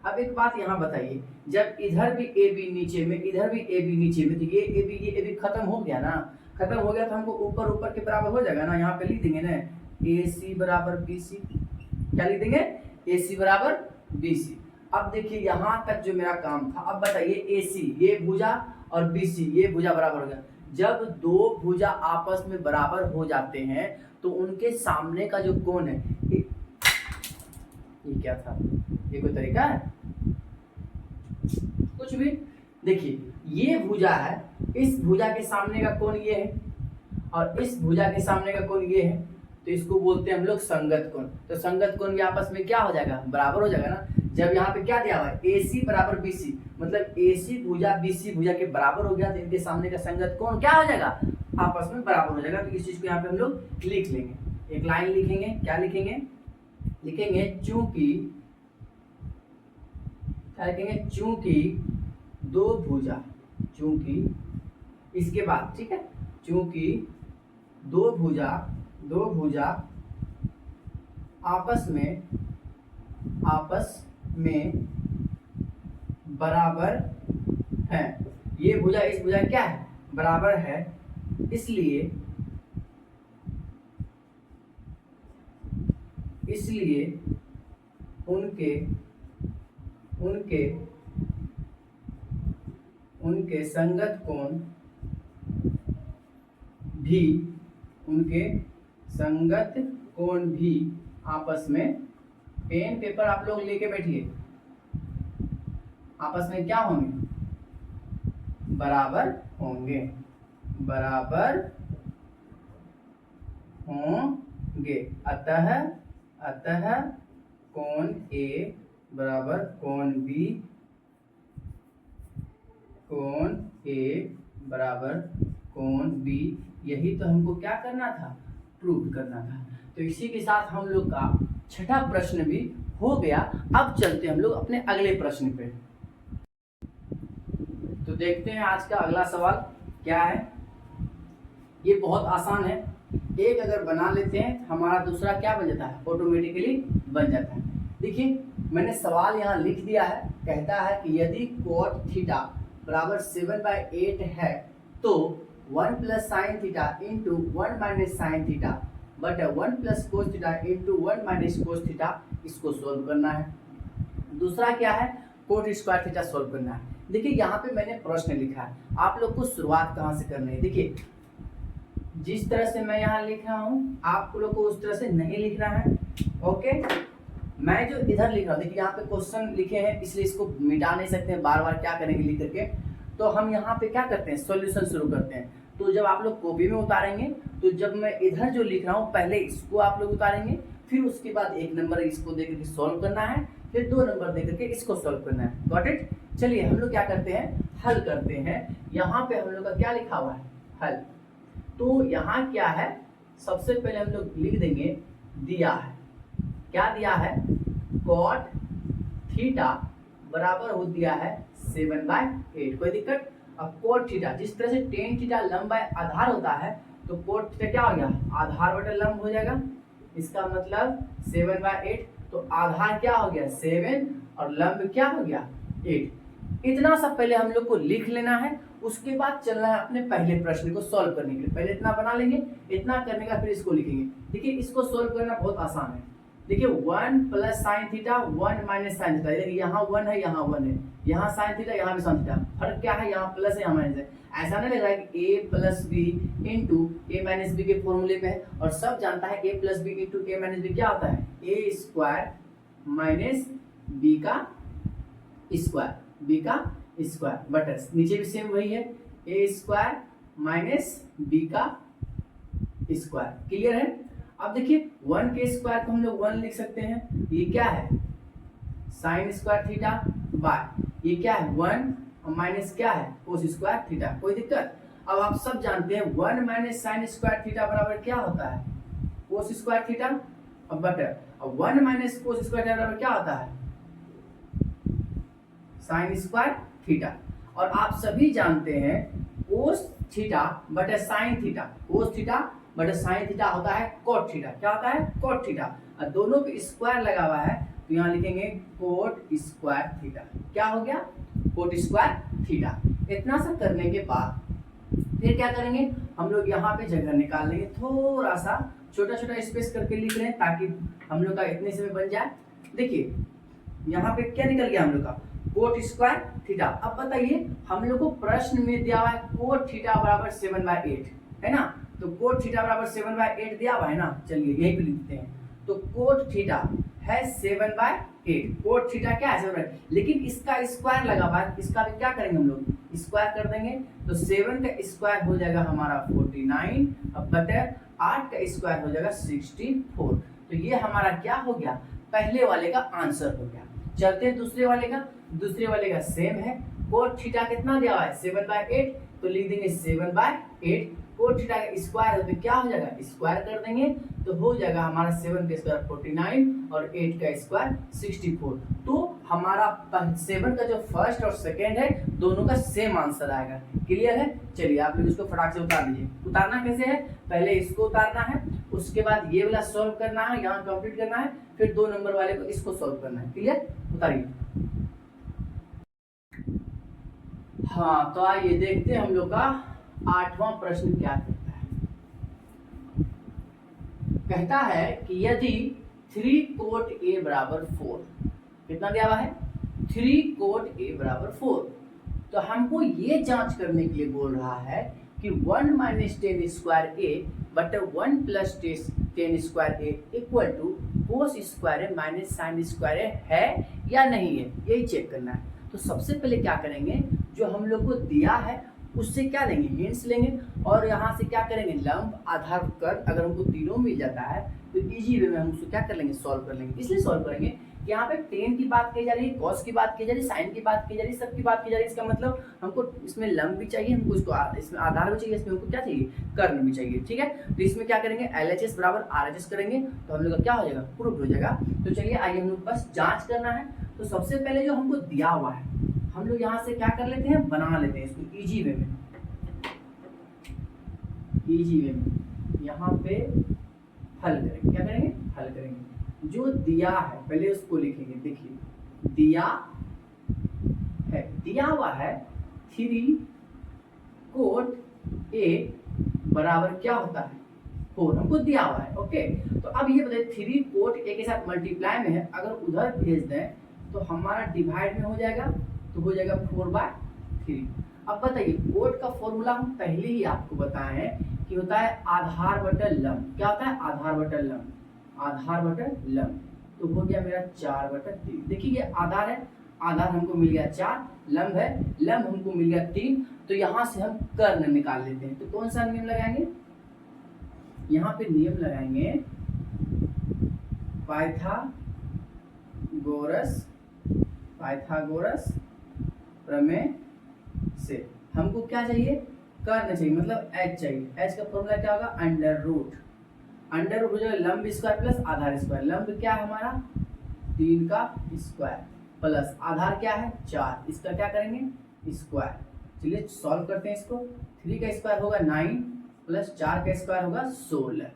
[SPEAKER 1] अब एक बात यहाँ बताइए, जब इधर भी ए बी नीचे में, इधर भी ए बी नीचे में, तो ये ए बी खत्म हो गया ना। खत्म हो गया तो हमको ऊपर ऊपर के बराबर हो जाएगा ना, यहाँ पे लिख देंगे ना AC बराबर BC। क्या लिख देंगे? AC बराबर BC। अब देखिए यहाँ तक जो मेरा काम था, अब बताइए AC ये भुजा और BC ये भुजा बराबर हो गया। जब दो भुजा आपस में बराबर हो जाते हैं तो उनके सामने का जो कोण है, ये क्या था? ये कोई तरीका है? कुछ भी। देखिए ये भुजा है, इस भुजा के सामने का कोण ये है और इस भुजा के सामने का कोण ये है, तो इसको बोलते हैं हम लोग संगत कोण। तो संगत कोण भी आपस में क्या हो जाएगा? बराबर हो जाएगा ना। जब यहाँ पे क्या दिया हुआ है AC बराबर BC, मतलब AC भुजा BC भुजा के बराबर हो गया तो इनके सामने का संगत कोण क्या हो जाएगा? आपस में बराबर हो जाएगा। तो इस चीज को यहाँ पे हम लोग लिख लेंगे, एक लाइन लिखेंगे। क्या लिखेंगे? लिखेंगे चूंकि, क्या लिखेंगे? चूंकि दो भुजा, चूंकि इसके बाद, ठीक है, चूंकि दो भुजा आपस में बराबर है, ये भुजा इस भुजा क्या है? बराबर है, इसलिए उनके संगत कोण भी आपस में, पेन पेपर आप लोग लेके बैठिए, आपस में क्या होंगे? बराबर होंगे, बराबर होंगे। अतः कोण A बराबर कोण B, कोण A बराबर कोण B, यही तो हमको क्या करना था? प्रूव करना था। तो इसी के साथ हम लोग का छठा प्रश्न भी हो गया। अब चलते हैं हम लोग अपने अगले प्रश्न पे। तो देखते हैं आज का अगला सवाल क्या है। ये बहुत आसान है, एक अगर बना लेते हैं हमारा दूसरा क्या बन जाता है? ऑटोमेटिकली बन जाता है। देखिए मैंने सवाल यहाँ लिख दिया है, कहता है कि यदि cot थीटा बराबर 7/8 है तो 1 plus sine theta into 1 minus sine theta बटा 1 plus cos theta into 1 minus cos theta, इसको सोल्व करना है। दूसरा क्या है? कोट स्क्वायर थीटा सोल्व करना है। देखिए यहाँ पे मैंने प्रश्न लिखा है, आप लोग को शुरुआत कहाँ से करनी है? देखिए जिस तरह से मैं यहाँ लिख रहा हूँ आप लोग को उस तरह से नहीं लिखना है। ओके, मैं जो इधर लिख रहा हूँ, देखिए यहाँ पे क्वेश्चन लिखे हैं इसलिए इसको मिटा नहीं सकते हैं, बार बार क्या करेंगे लिख करके। तो हम यहाँ पे क्या करते हैं? सॉल्यूशन शुरू करते हैं। तो जब आप लोग कॉपी में उतारेंगे तो जब मैं इधर जो लिख रहा हूँ पहले इसको आप लोग उतारेंगे, फिर उसके बाद 1 नंबर इसको दे करके सॉल्व करना है, फिर 2 नंबर दे करके इसको सॉल्व करना है। Got it? चलिए हम लोग क्या करते हैं? हल करते हैं। यहाँ पे हम लोग का क्या लिखा हुआ है? हल। तो यहाँ क्या है? सबसे पहले हम लोग लिख देंगे, दिया है, क्या दिया है? cot थीटा बराबर हो दिया है 7/8। कोई दिक्कत? अब cot थीटा, जिस तरह से tan थीटा लंब बाय आधार होता है तो cot थीटा क्या हो गया? आधार बटा लंब हो जाएगा। इसका मतलब 7/8, तो आधार क्या हो गया? 7 और लंब क्या हो गया? 8। इतना सब पहले हम लोग को लिख लेना है, उसके बाद चलना है अपने पहले प्रश्न को सॉल्व करने के लिए। पहले इतना बना लेंगे, इतना करने का फिर इसको लिखेंगे। देखिए इसको सॉल्व करना बहुत आसान है। देखिए 1 plus sine theta 1 minus sine theta, देखिए यहाँ 1 है, यहाँ 1 है, यहाँ साइन थीटा, यहाँ भी साइन थीटा। फर्क क्या है? यहाँ प्लस है, यहाँ माइनस है। ऐसा नहीं लग रहा है कि a plus B into A minus B के फॉर्मूले में है, और सब जानता है a plus B into A minus B क्या होता है? ए स्क्वायर माइनस बी का स्क्वायर, बी का स्क्वायर बटा, नीचे भी सेम वही है, ए स्क्वायर माइनस बी का स्क्वायर। क्लियर है? अब देखिए 1 के स्क्वायर को हम लोग 1 लिख सकते हैं, ये क्या है? साइन स्क्वायर थीटा बाय ये क्या है? 1 और माइनस क्या है? Cos square theta. कोई दिक्कत? अब आप सब जानते हैं 1 माइनस साइन स्क्वायर थीटा बराबर क्या होता है? Cos square theta. अब बटर, अब 1 माइनस कोस स्क्वायर थीटा बराबर क्या होता है? Sine square theta. और आप सभी जानते हैं कोस थीटा बटा साइन थीटा, कोस थीटा बटा साइन थीटा होता है कोट थीटा। क्या होता है? Cot theta. और दोनों पे स्क्वायर लगा हुआ है तो यहाँ लिखेंगे कोट स्क्वायर थीटा। क्या हो गया? Coat square theta. इतना सा करने के बाद फिर क्या करेंगे हम लोग यहाँ पे जगह निकाल लेंगे, थोड़ा सा छोटा छोटा स्पेस करके लिख रहे हैं ताकि हम लोग का इतने से में बन जाए। देखिए यहाँ पे क्या निकल गया हम लोग का कोट स्क्वायर थीटा। अब बताइए हम लोग को प्रश्न में दिया हुआ है कोट थीटा बराबर 7/8 है ना, तो कोट थीटा बराबर 7/8 दिया हुआ है ना, चलिए यही पे लिख देते हैं। तो कोट थीटा है 7/8, कोट थीटा क्या है 7/8, लेकिन इसका स्क्वायर लगा हुआ है, इसका भी क्या करेंगे हम लोग स्क्वायर कर देंगे, तो 7 का स्क्वायर हो जाएगा हमारा 49, अब बटे 8 का स्क्वायर हो जाएगा 64। तो ये हमारा क्या हो गया, पहले वाले का आंसर हो गया। चलते हैं दूसरे वाले का, दूसरे वाले का सेम है, कोट थीटा कितना दिया हुआ है 7/8, तो लिख देंगे 7/8, कोट थीटा का स्क्वायर है तो क्या हो जाएगा स्क्वायर कर देंगे, तो हो जाएगा हमारा 7 का स्क्वायर 49 और 8 का स्क्वायर 64। तो हमारा 7 का जो फर्स्ट और सेकंड है दोनों का सेम आंसर आएगा। क्लियर है, चलिए आप लोग इसको फटाक से उतार लीजिए। उतारना कैसे है, पहले इसको उतारना है, उसके बाद ये वाला सॉल्व करना है, यहाँ कंप्लीट करना है, फिर 2 नंबर वाले को इसको सॉल्व करना है। क्लियर, उतारिए। हाँ तो आइए देखते हैं हम लोग का 8वां प्रश्न क्या कहता है। कहता है कि यदि 3 कोट a बराबर 4, कितना दिया हुआ है 3 कोट a बराबर 4, तो हमको ये जांच करने के लिए बोल रहा है कि 1 - 10 स्क्वायर a बटे 1 + 10 square a equal to cos square a minus sine square a है या नहीं है, यही चेक करना है। तो सबसे पहले क्या करेंगे, जो हम लोग को दिया है उससे क्या लेंगे हिंट्स लेंगे, और यहाँ से क्या करेंगे लंब आधार कर, अगर हमको तीनों मिल जाता है तो इजी वे में हम उसको क्या कर लेंगे सॉल्व कर लेंगे। इसलिए सॉल्व करेंगे कि यहाँ पे टेन की बात की जा रही है, कॉस की बात की जा रही है, साइन की बात की जा रही है, सब की बात की जा रही है। इसका मतलब हमको इसमें लंब भी चाहिए, हमको इसको इसमें आधार भी चाहिए, इसमें हमको क्या चाहिए कर्ण भी चाहिए। ठीक है, तो इसमें क्या करेंगे LHS बराबर RHS करेंगे तो हम लोग का क्या हो जाएगा प्रूफ हो जाएगा। तो चलिए आइए हम लोग बस जाँच करना है। तो सबसे पहले जो हमको दिया हुआ है हम लोग यहाँ से क्या कर लेते हैं बना लेते हैं इसको इजी वे में, इजी वे में यहाँ पे हल करेंगे। क्या करेंगे हल करेंगे, जो दिया है पहले उसको लिखेंगे। देखिए दिया है, दिया हुआ है 3 कोट a बराबर क्या होता है 4, हमको दिया हुआ है। ओके, तो अब ये बताइए 3 कोट a के साथ मल्टीप्लाई में है, अगर उधर भेज दें तो हमारा डिवाइड में हो जाएगा, तो हो जाएगा 4/3। अब बताइए कोट का फॉर्मूला हम पहले ही आपको बताए हैं कि होता है आधार बटा लंब। क्या होता है आधार बटा लंब, आधार बटा लंब, तो हो गया मेरा 4/3। देखिए ये आधार है, आधार हमको मिल गया 4, लंब है, लंब हमको मिल गया 3, तो यहाँ से हम कर्ण निकाल लेते हैं। तो कौन सा नियम लगाएंगे, यहाँ पे नियम लगाएंगे पाइथागोरस प्रमेय से। हमको क्या चाहिए कर्ण चाहिए, मतलब h चाहिए। h का फॉर्मूला क्या होगा अंडर रूट हो जाएगा लंब स्क्वायर प्लस आधार स्क्वायर। लंब क्या है हमारा 3 का स्क्वायर प्लस आधार क्या है 4, इसका क्या करेंगे स्क्वायर। चलिए सॉल्व करते हैं इसको। 3 का स्क्वायर होगा 9 प्लस 4 का स्क्वायर होगा 16।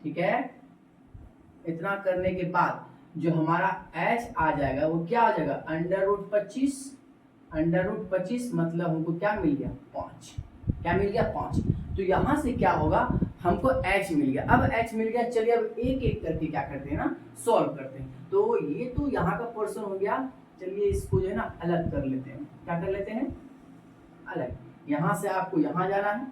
[SPEAKER 1] ठीक है, इतना करने के बाद जो हमारा h आ जाएगा वो क्या आ जाएगा अंडर रूट 25 मतलब हमको क्या मिल गया 5। क्या मिल गया 5। तो यहाँ से क्या होगा हमको h मिल गया। अब h मिल गया, चलिए अब एक एक करके क्या करते हैं ना सॉल्व करते हैं। तो ये तो यहाँ का पोर्शन हो गया, चलिए इसको जो है ना अलग कर लेते हैं। क्या कर लेते हैं अलग, यहाँ से आपको यहाँ जाना है।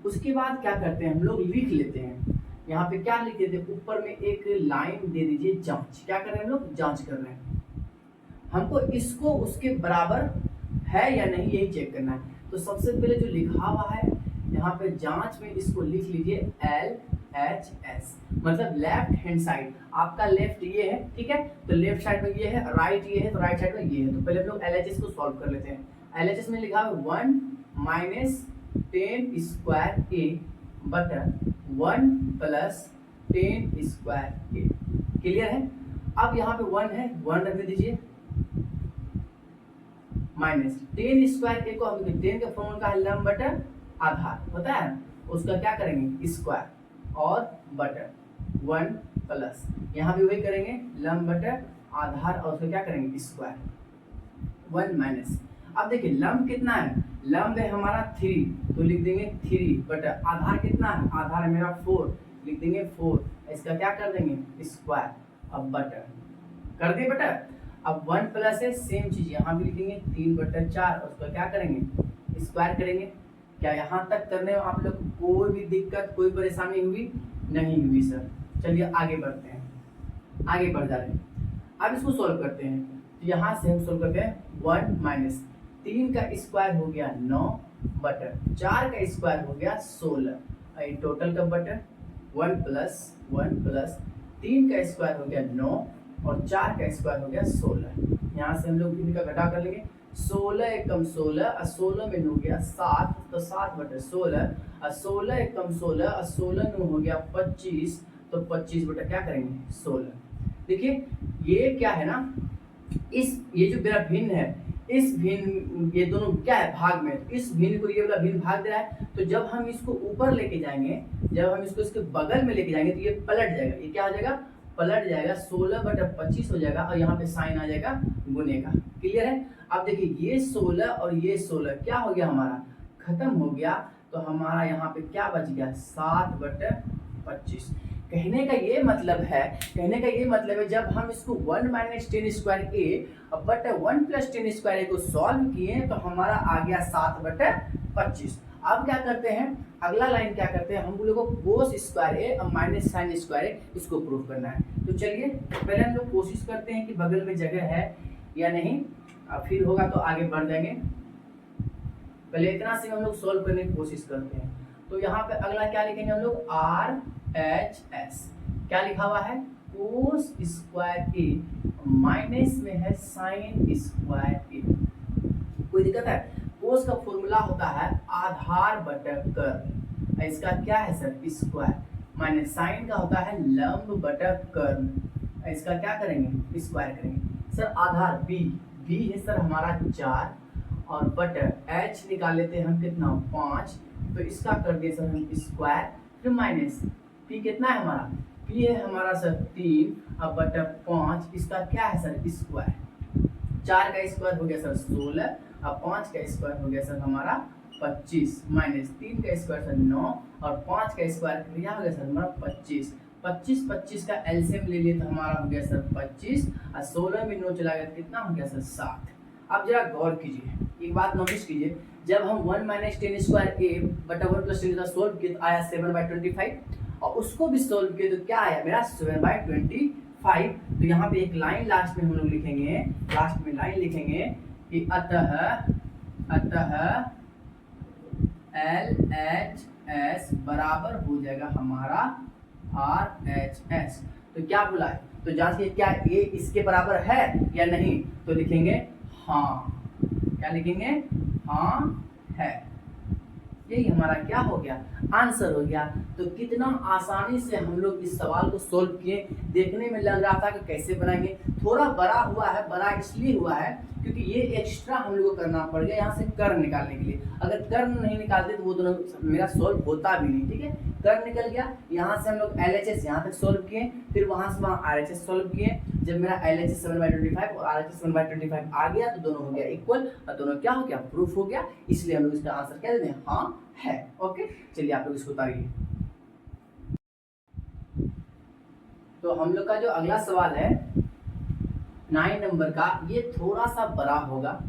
[SPEAKER 1] उसके बाद क्या करते हैं हम लोग लिख लेते हैं, यहाँ पे क्या लिख देते हैं ऊपर में एक लाइन दे दीजिए जांच। क्या कर रहे हैं हम लोग जांच कर रहे हैं, हमको इसको उसके बराबर है या नहीं यही चेक करना है। तो सबसे पहले जो लिखा हुआ है यहाँ पे जांच में इसको लिख लीजिए LHS, मतलब लेफ्ट हैंड साइड। आपका लेफ्ट ये है, ठीक है, तो लेफ्ट साइड में ये है, राइट ये है, तो राइट साइड में ये है। तो पहले हम लोग LHS को सॉल्व कर लेते हैं। LHS में लिखा है 1 - 10 स्क्वायर a बटा 1 + 10 स्क्वायर a। क्लियर है। अब यहाँ पे 1 है, 1 रख दीजिए, माइनस 10 स्क्वायर a को हम 10 का फॉर्मूला का है लंब बटा आधार होता है, उसका क्या करेंगे स्क्वायर और बटा 1 प्लस यहाँ भी वही करेंगे लंब बटा आधार और उसका क्या करेंगे स्क्वायर 1 माइनस। अब देखिए लंब कितना है, लंब है हमारा 3 तो लिख देंगे 3 बटा आधार कितना है, आधार है मेरा 4 लिख देंगे 4, इसका क्या कर देंगे स्क्वायर, अब बटा कर दे बटा। अब 1 प्लस है सेम चीज यहाँ भी लिखेंगे 3 बटा 4, उसका क्या करेंगे स्क्वायर करेंगे। क्या यहाँ तक करने में आप लोग कोई भी दिक्कत कोई परेशानी हुई नहीं हुई सर। चलिए आगे बढ़ते हैं, आगे बढ़ जा रहे हैं। अब इसको सोल्व करते हैं, तो यहाँ से हम सोल्व करते हैं 1 माइनस 3 का स्क्वायर हो गया 9 बटा 4 का स्क्वायर हो गया 16, टोटल का बटा 1 प्लस 3 का स्क्वायर हो गया 9 और 4 का स्क्वायर हो गया 16। यहाँ से हम लोग भिन्न का घटा कर लेंगे, 16 एकम 16 और 16 में हो गया 7 तो 7 बटे 16 और 16 एकम 16 और 16 में हो गया 25 तो 25 बटा क्या करेंगे 16। देखिए ये क्या है ना, इस ये जो मेरा भिन्न है इस भिन्न ये दोनों क्या है भाग में, इस भिन्न को ये वाला भिन्न भाग दे रहा है, तो जब हम इसको ऊपर लेके जाएंगे, जब हम इसको इसके बगल में लेके जाएंगे तो ये पलट जाएगा, ये क्या हो जाएगा पलट जाएगा, 16 बटा 25 हो जाएगा और यहाँ पे साइन आ जाएगा गुने का। क्लियर है। अब देखिए ये 16 और ये 16 क्या हो गया हमारा खत्म हो गया, तो हमारा यहाँ पे क्या बच गया 7 बटा 25। कहने का ये मतलब है जब हम इसको 1 माइनस 10 स्क्वायर ए बटा 1 प्लस 10 स्क्वायर ए को सॉल्व किए तो हमारा आ गया 7 बटा 25। अब क्या करते हैं, अगला लाइन क्या करते हैं, हम लोगों को कोस स्क्वायर ए और माइनस साइन स्क्वायर ए इसको प्रूव करना है। तो चलिए पहले हम लोग कोशिश करते हैं कि बगल में जगह है या नहीं, फिर होगा तो आगे बढ़ जाएंगे। पहले इतना से हम लोग सॉल्व करने की कोशिश करते हैं। तो यहाँ पे अगला क्या लिखेंगे हम लोग RHS, क्या लिखा हुआ है कोस स्क्वायर ए माइनस में है साइन स्क्वायर ए। कोई दिक्कत है, कोस का फॉर्मूला होता है आधार बटा कर्ल, इसका क्या है सर स्क्वायर, माइनस साइन का होता है लंब बटा कर्ल, इसका क्या करेंगे स्क्वायर करेंगे। सर आधार b है सर हमारा 4 और बटा h निकाल लेते हैं हम कितना 5, तो इसका कर दिए सर हम स्क्वायर, फिर माइनस p कितना है हमारा p है हमारा सर 3 और बटा 5, इसका क्या है सर स्क्वायर, 4 का स्क्वायर हो गया सर 16 और 5 का स्क्वायर हो गया सर हमारा 25, माइनस 3 का स्क्वायर सर 9 और 5 का स्क्वायर क्या हो गया सर हमारा 25। 25 का एलसीएम ले लिए तो हमारा हो गया सर 25 और 16 में 9 चला गया तो कितना हो गया सर 7। अब जरा गौर कीजिए, एक बात नोटिस कीजिए, जब हम 1 माइनस 10 स्क्वायर ए बटा 1 प्लस 10 का सोल्व किए तो आया 7/25 और उसको भी सोल्व किए तो क्या आया मेरा 7/25। तो यहाँ पे एक लाइन लास्ट में हम लोग लिखेंगे, लास्ट में लाइन लिखेंगे कि अतः LHS बराबर हो जाएगा हमारा RHS। तो क्या बोला है, तो जांचिए क्या ये इसके बराबर है या नहीं, तो लिखेंगे हाँ, क्या लिखेंगे हाँ है, यही हमारा क्या हो गया आंसर हो गया। तो कितना आसानी से हम लोग इस सवाल को सोल्व किए, देखने में लग रहा था कि कैसे बनाएंगे, थोड़ा बड़ा हुआ है, बड़ा इसलिए हुआ है क्योंकि ये एक्स्ट्रा हम लोग को करना पड़ गया यहाँ से कर्व निकालने के लिए। अगर कर्व नहीं निकालते तो वो दोनों मेरा सोल्व होता भी नहीं, ठीक है। कर्व निकल गया, यहाँ से हम लोग LHS यहाँ तक सोल्व किए, फिर वहाँ से वहाँ RHS सोल्व किए। जब मेरा LHS 7/25 और RHS 1/25 आ गया तो दोनों हो गया इक्वल और दोनों क्या हो गया प्रूफ हो गया, इसलिए हम लोग इसका आंसर क्या देते हैं हाँ है। ओके चलिए आप लोग इसको उतारिए। तो हम लोग का जो अगला सवाल है 9 नंबर का, ये थोड़ा सा बड़ा होगा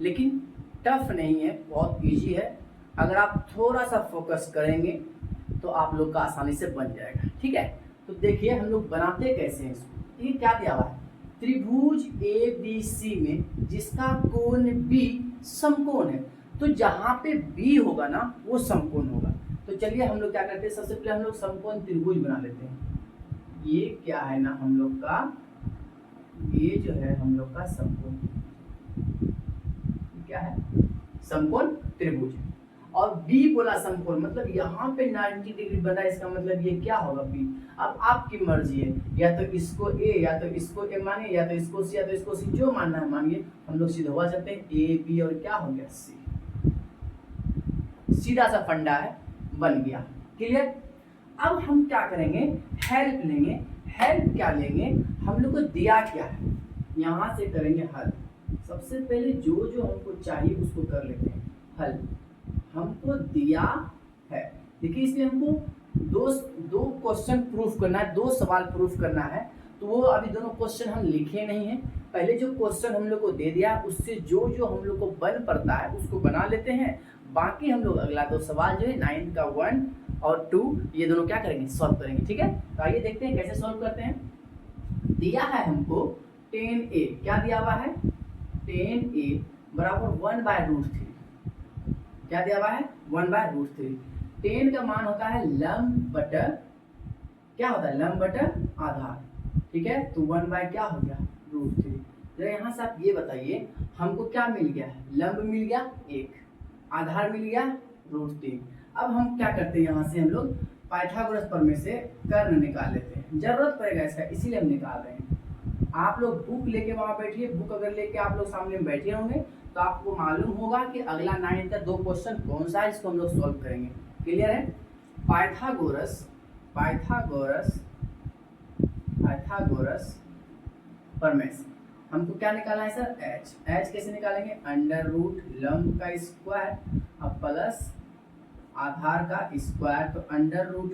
[SPEAKER 1] लेकिन टफ नहीं है, बहुत इजी है। अगर आप थोड़ा सा फोकस करेंगे तो आप लोग का आसानी से बन जाएगा, ठीक है। तो देखिए हम लोग बनाते कैसे हैं इसको। ये क्या दिया हुआ है, त्रिभुज ABC में जिसका कोण B समकोण है, तो जहाँ पे B होगा ना वो समकोण होगा। तो चलिए हम लोग क्या करते हैं, सबसे पहले हम लोग समकोण त्रिभुज बना लेते हैं। ये क्या है ना हम लोग का, ये जो है हम लोग का समकोण, क्या है समकोण त्रिभुज, और B बोला समकोण मतलब यहाँ पे 90 डिग्री बना, इसका मतलब ये क्या होगा B। अब आपकी मर्जी है, या तो इसको A या तो इसको A मानिए, या तो इसको C या तो इसको C, जो मानना है मानिए। हम लोग सीधा हुआ सकते हैं A B और क्या हो गया C, सीधा सा फंडा है, बन गया। क्लियर। अब हम क्या करेंगे, हेल्प लेंगे। हेल्प क्या लेंगे, हम लोग को दिया क्या है, यहाँ से करेंगे हल। सबसे पहले जो जो हमको चाहिए उसको कर लेते हैं। हल हमको दिया है। देखिए इसमें हमको दो दो क्वेश्चन प्रूफ करना है, दो सवाल प्रूफ करना है। तो वो अभी दोनों क्वेश्चन हम लिखे नहीं है, पहले जो क्वेश्चन हम लोग को दे दिया उससे जो जो हम लोग को बन पड़ता है उसको बना लेते हैं। बाकी हम लोग अगला दो सवाल जो है 9 का 1 और 2 ये दोनों क्या करेंगे, सॉल्व करेंगे। ठीक है, तो आइए देखते हैं कैसे सॉल्व करते हैं। दिया है हमको 10a, क्या दिया हुआ है 10a बराबर 1/√3। क्या दिया हुआ है 1/√3। 10 का मान होता है लंब बटा क्या होता है, लंब बटा आधार। ठीक है, तो 1 बाय क्या हो गया √3। जरा यहाँ से आप ये बताइए हमको क्या मिल गया है, लंब मिल गया 1, आधार मिल गया √3। अब हम क्या करते हैं, यहाँ से हम लोग पाइथागोरस प्रमेय से कर्ण निकाल लेते हैं, जरूरत पड़ेगा इसका इसीलिए हम निकाल रहे हैं। आप लोग बुक लेके वहां बैठिए, बुक अगर लेके आप लोग सामने में बैठे होंगे तो आपको मालूम होगा कि अगला 9 का 2 क्वेश्चन कौन सा है, इसको हम लोग सॉल्व करेंगे। क्लियर है। पाइथागोरस प्रमेय से हमको क्या निकालना है सर, एच कैसे निकालेंगे, अंडर रूट लंब का स्क्वायर अब प्लस आधार का स्क्वायर। तो अंडर रूट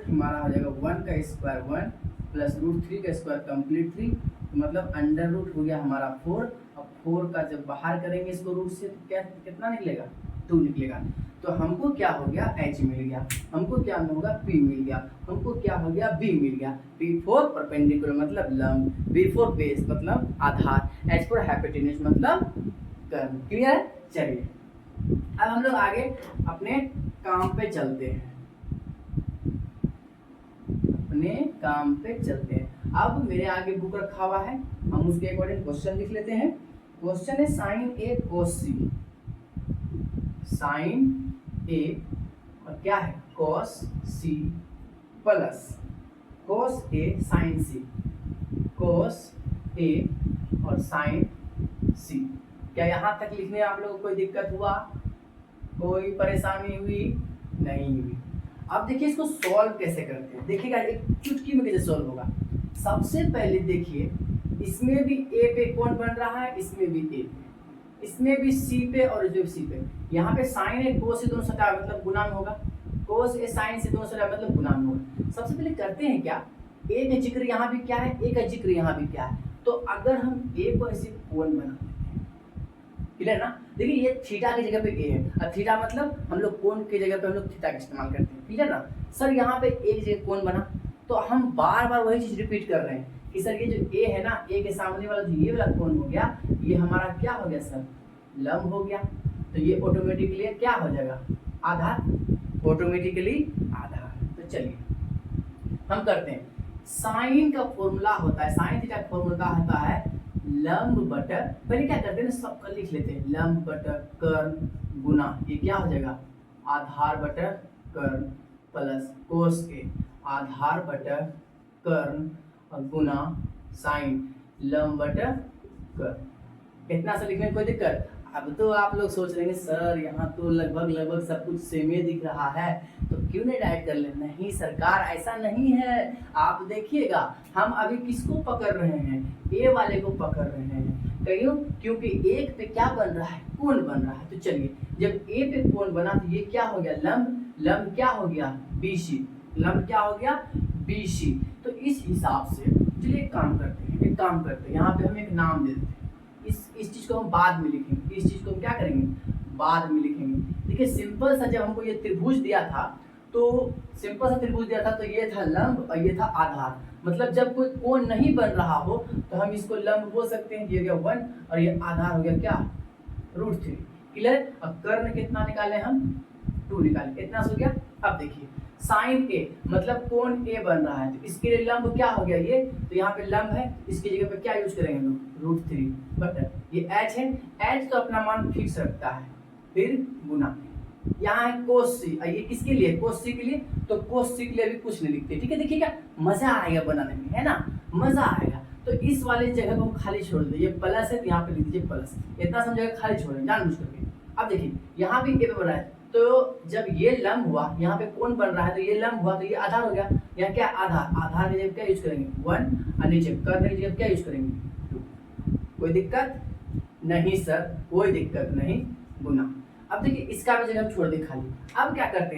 [SPEAKER 1] हमारा हो जाएगा 1 का स्क्वायर 1 प्लस √3 का स्क्वायर कंप्लीट 3, तो मतलब अंडर रूट हो गया हमारा 4। अब 4 का जब बाहर करेंगे इसको रूट से तो क्या कितना निकलेगा 2 निकलेगा। तो हमको क्या हो गया h मिल गया, हमको क्या होगा p मिल गया, हमको क्या हो गया b मिल गया। p4 परपेंडिकुलर मतलब लंब, b4 बेस मतलब आधार, h4 हाइपोटेन्यूज मतलब कर्ण। क्लियर। चलिए अब हम लोग आगे अपने काम पे चलते हैं, अब मेरे आगे बुक रखा हुआ है, हम उसके अकॉर्डिंग क्वेश्चन लिख लेते हैं। क्वेश्चन है साइन ए कोस सी, साइन ए और क्या है कोस सी प्लस कोस ए साइन सी, कोस ए और साइन सी। क्या यहाँ तक लिखने में आप लोगों को कोई दिक्कत हुआ, कोई परेशानी हुई, नहीं हुई। अब देखिए इसको सॉल्व कैसे करते हैं, देखिएगा एक चुटकी में कैसे सॉल्व होगा। सबसे पहले देखिए इसमें भी ए पे कौन बन रहा है, इसमें भी ए पे, इसमें भी सी पे और इसमें भी सी पे। यहाँ पे साइन ए कोस से दोनों सटा मतलब गुणांक होगा, कोस ए साइन से दोनों सटा मतलब गुणांक होगा। सबसे पहले करते हैं क्या, ए का जिक्र यहाँ भी क्या है, ए का जिक्र यहाँ भी क्या है। तो अगर हम ए को ऐसे कोण बना देते हैं, क्लियर ना। देखिए ये थीटा की जगह पे ए है, और थीटा मतलब हम लोग कोण की जगह पे हम लोग थीटा का इस्तेमाल करते हैं, क्लियर ना। सर यहाँ पे ए की जगह कोण बना, तो हम बार बार वही चीज रिपीट कर रहे हैं कि सर ये जो ए है ना, ए के सामने वाला जो ये वाला कोण हो गया, ये हमारा क्या हो गया सर, लंब हो गया। तो ये ऑटोमेटिकली क्या हो जाएगा, आधार, ऑटोमेटिकली आधार। तो चलिए हम करते हैं। साइन का फॉर्मूला होता है, साइन थीटा का फॉर्मूला होता है लंब बटा, पहले क्या करते हैं ना सबका लिख लेते हैं, लंब बटा कर्ण गुना ये क्या हो जाएगा आधार बटा कर्ण प्लस कोस ए, आधार बटा कर्ण और गुना साइन लंब बटा कर्ण। कितना सा लिखने में कोई दिक्कत। अब तो आप लोग सोच रहे हैं सर यहाँ तो लगभग सब कुछ सेम ही दिख रहा है, तो क्यों नहीं डाइट कर ले। नहीं सरकार ऐसा नहीं है, आप देखिएगा हम अभी किसको पकड़ रहे हैं, ए वाले को पकड़ रहे हैं। क्यों, क्योंकि एक पे क्या बन रहा है, कोण बन रहा है। तो चलिए जब ए पे कोण बना तो ये क्या हो गया लंब, लंब क्या हो गया BC, लंब क्या हो गया BC। तो इस हिसाब से चलिए एक काम करते हैं, यहाँ पे हम एक नाम दे देते हैं, इस चीज को हम बाद में लिखेंगे, इस चीज को हम क्या करेंगे बाद में लिखेंगे। देखिए सिंपल सा जब हमको ये त्रिभुज दिया था, तो सिंपल सा त्रिभुज दिया था, तो ये था लंब और ये था आधार। मतलब जब कोई कोण नहीं बन रहा हो तो हम इसको लंब बोल सकते हैं, ये हो गया 1 और ये आधार हो गया क्या √3। क्लियर। अब कर्ण कितना निकाले हम 2 निकाले, कितना हो गया। अब देखिए साइन ए मतलब कोण ए बन रहा है, तो इसके लिए लंब क्या हो गया ये, तो यहाँ पे लंब है, इसकी जगह पे क्या यूज करेंगे हम लोग √3 बटा ये h है, h तो अपना मान फिक्स रखता है, फिर गुना यहाँ है कोस सी, ये किसके लिए कोस सी के लिए, तो कोस सी के लिए भी कुछ नहीं लिखते। ठीक है, देखिए क्या मजा आएगा बनाने में, है ना मजा आएगा। तो इस वाले जगह को हम खाली छोड़ दें, ये प्लस है तो यहाँ पे लिख दीजिए प्लस, इतना समझेगा खाली छोड़ें जानबूझ करके। अब देखिए यहाँ भी ए पे बना है, तो जब ये लंब हुआ यहाँ पे कोण बन रहा है, तो ये लंब हुआ तो ये आधार हो गया। यहाँ क्या आधार, आधार की जगह क्या यूज करेंगे 1 और नीचे कर्ण की जगह क्या यूज करेंगे 2। कोई दिक्कत नहीं सर, कोई दिक्कत नहीं, गुना। अब देखिए इसका भी जगह हम छोड़ दें खाली। अब क्या करते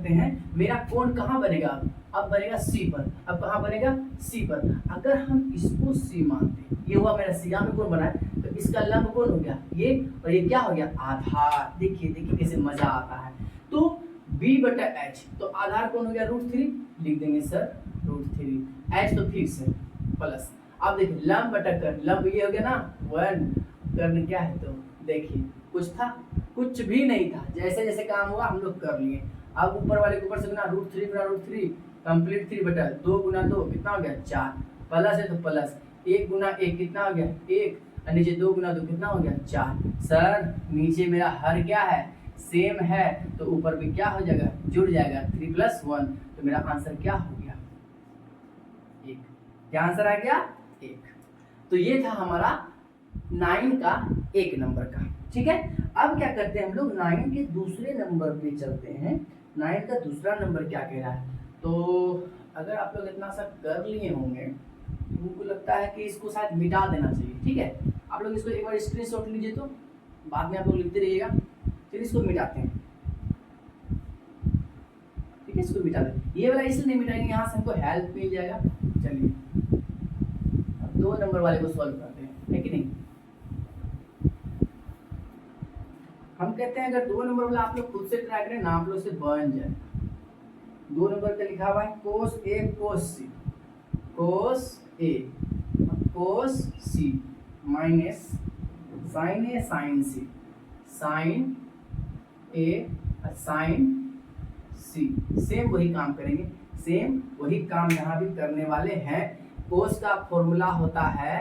[SPEAKER 1] हैं मेरा कोण कहाँ बनेगा, अब बनेगा सी पर। अब कहाँ बनेगा, सी पर। अगर हम इसको सी मानते हैं, ये हुआ मेरा सी, यहाँ पे कोण बना है, तो इसका लंब कोण हो गया ये, और ये क्या हो गया, आधार। देखिए कैसे मजा आता है। तो b बटा h, तो आधार कौन हो गया, √3 लिख देंगे सर, √3। h तो फिक्स है, प्लस। अब देखिए लंब बटा कर्ण, लंब ये हो गया ना 1, कर्ण क्या है, तो देखिए कुछ था, कुछ भी नहीं था, जैसे जैसे काम हुआ हम लोग कर लिए। अब ऊपर वाले के ऊपर से गुना √3 गुना √3 कंप्लीट 3 बटा 2 गुना 2 कितना हो गया 4, प्लस है तो प्लस 1 गुना 1 कितना हो गया 1, और नीचे 2 गुना 2 कितना हो गया 4। सर नीचे मेरा हर क्या है, सेम है, तो ऊपर भी क्या हो जाएगा, जुड़ जाएगा 3 + 1, तो मेरा आंसर क्या हो गया 1। क्या आंसर आ गया 1। तो ये था हमारा 9 का 1 नंबर का। ठीक है, अब क्या करते हैं हम लोग 9 के दूसरे नंबर पे चलते हैं। 9 का दूसरा नंबर क्या कह रहा है, तो अगर आप लोग इतना सा कर लिए होंगे, मुझको लगता है कि इसको शायद मिटा देना चाहिए। ठीक है, आप लोग इसको एक बार स्क्रीनशॉट लीजिए, तो बाद में आप लोग लिखते रहिएगा। फिर इसको मिटाते हैं, ठीक है, इसको मिटा दें। ये वाला इसलिए नहीं मिटाएंगे, यहाँ से हमको हेल्प मिल जाएगा। चलिए अब 2 नंबर वाले को सॉल्व करते हैं, है कि नहीं। हम कहते हैं अगर 2 नंबर वाला आप लोग खुद से ट्राई करें ना, आप लोग से बन जाए। 2 नंबर का लिखा हुआ है cos A cos C, cos A cos C minus sin A sin C, sin A sin C। Same वही काम करेंगे, सेम वही काम यहाँ भी करने वाले हैं। cos का फॉर्मूला होता है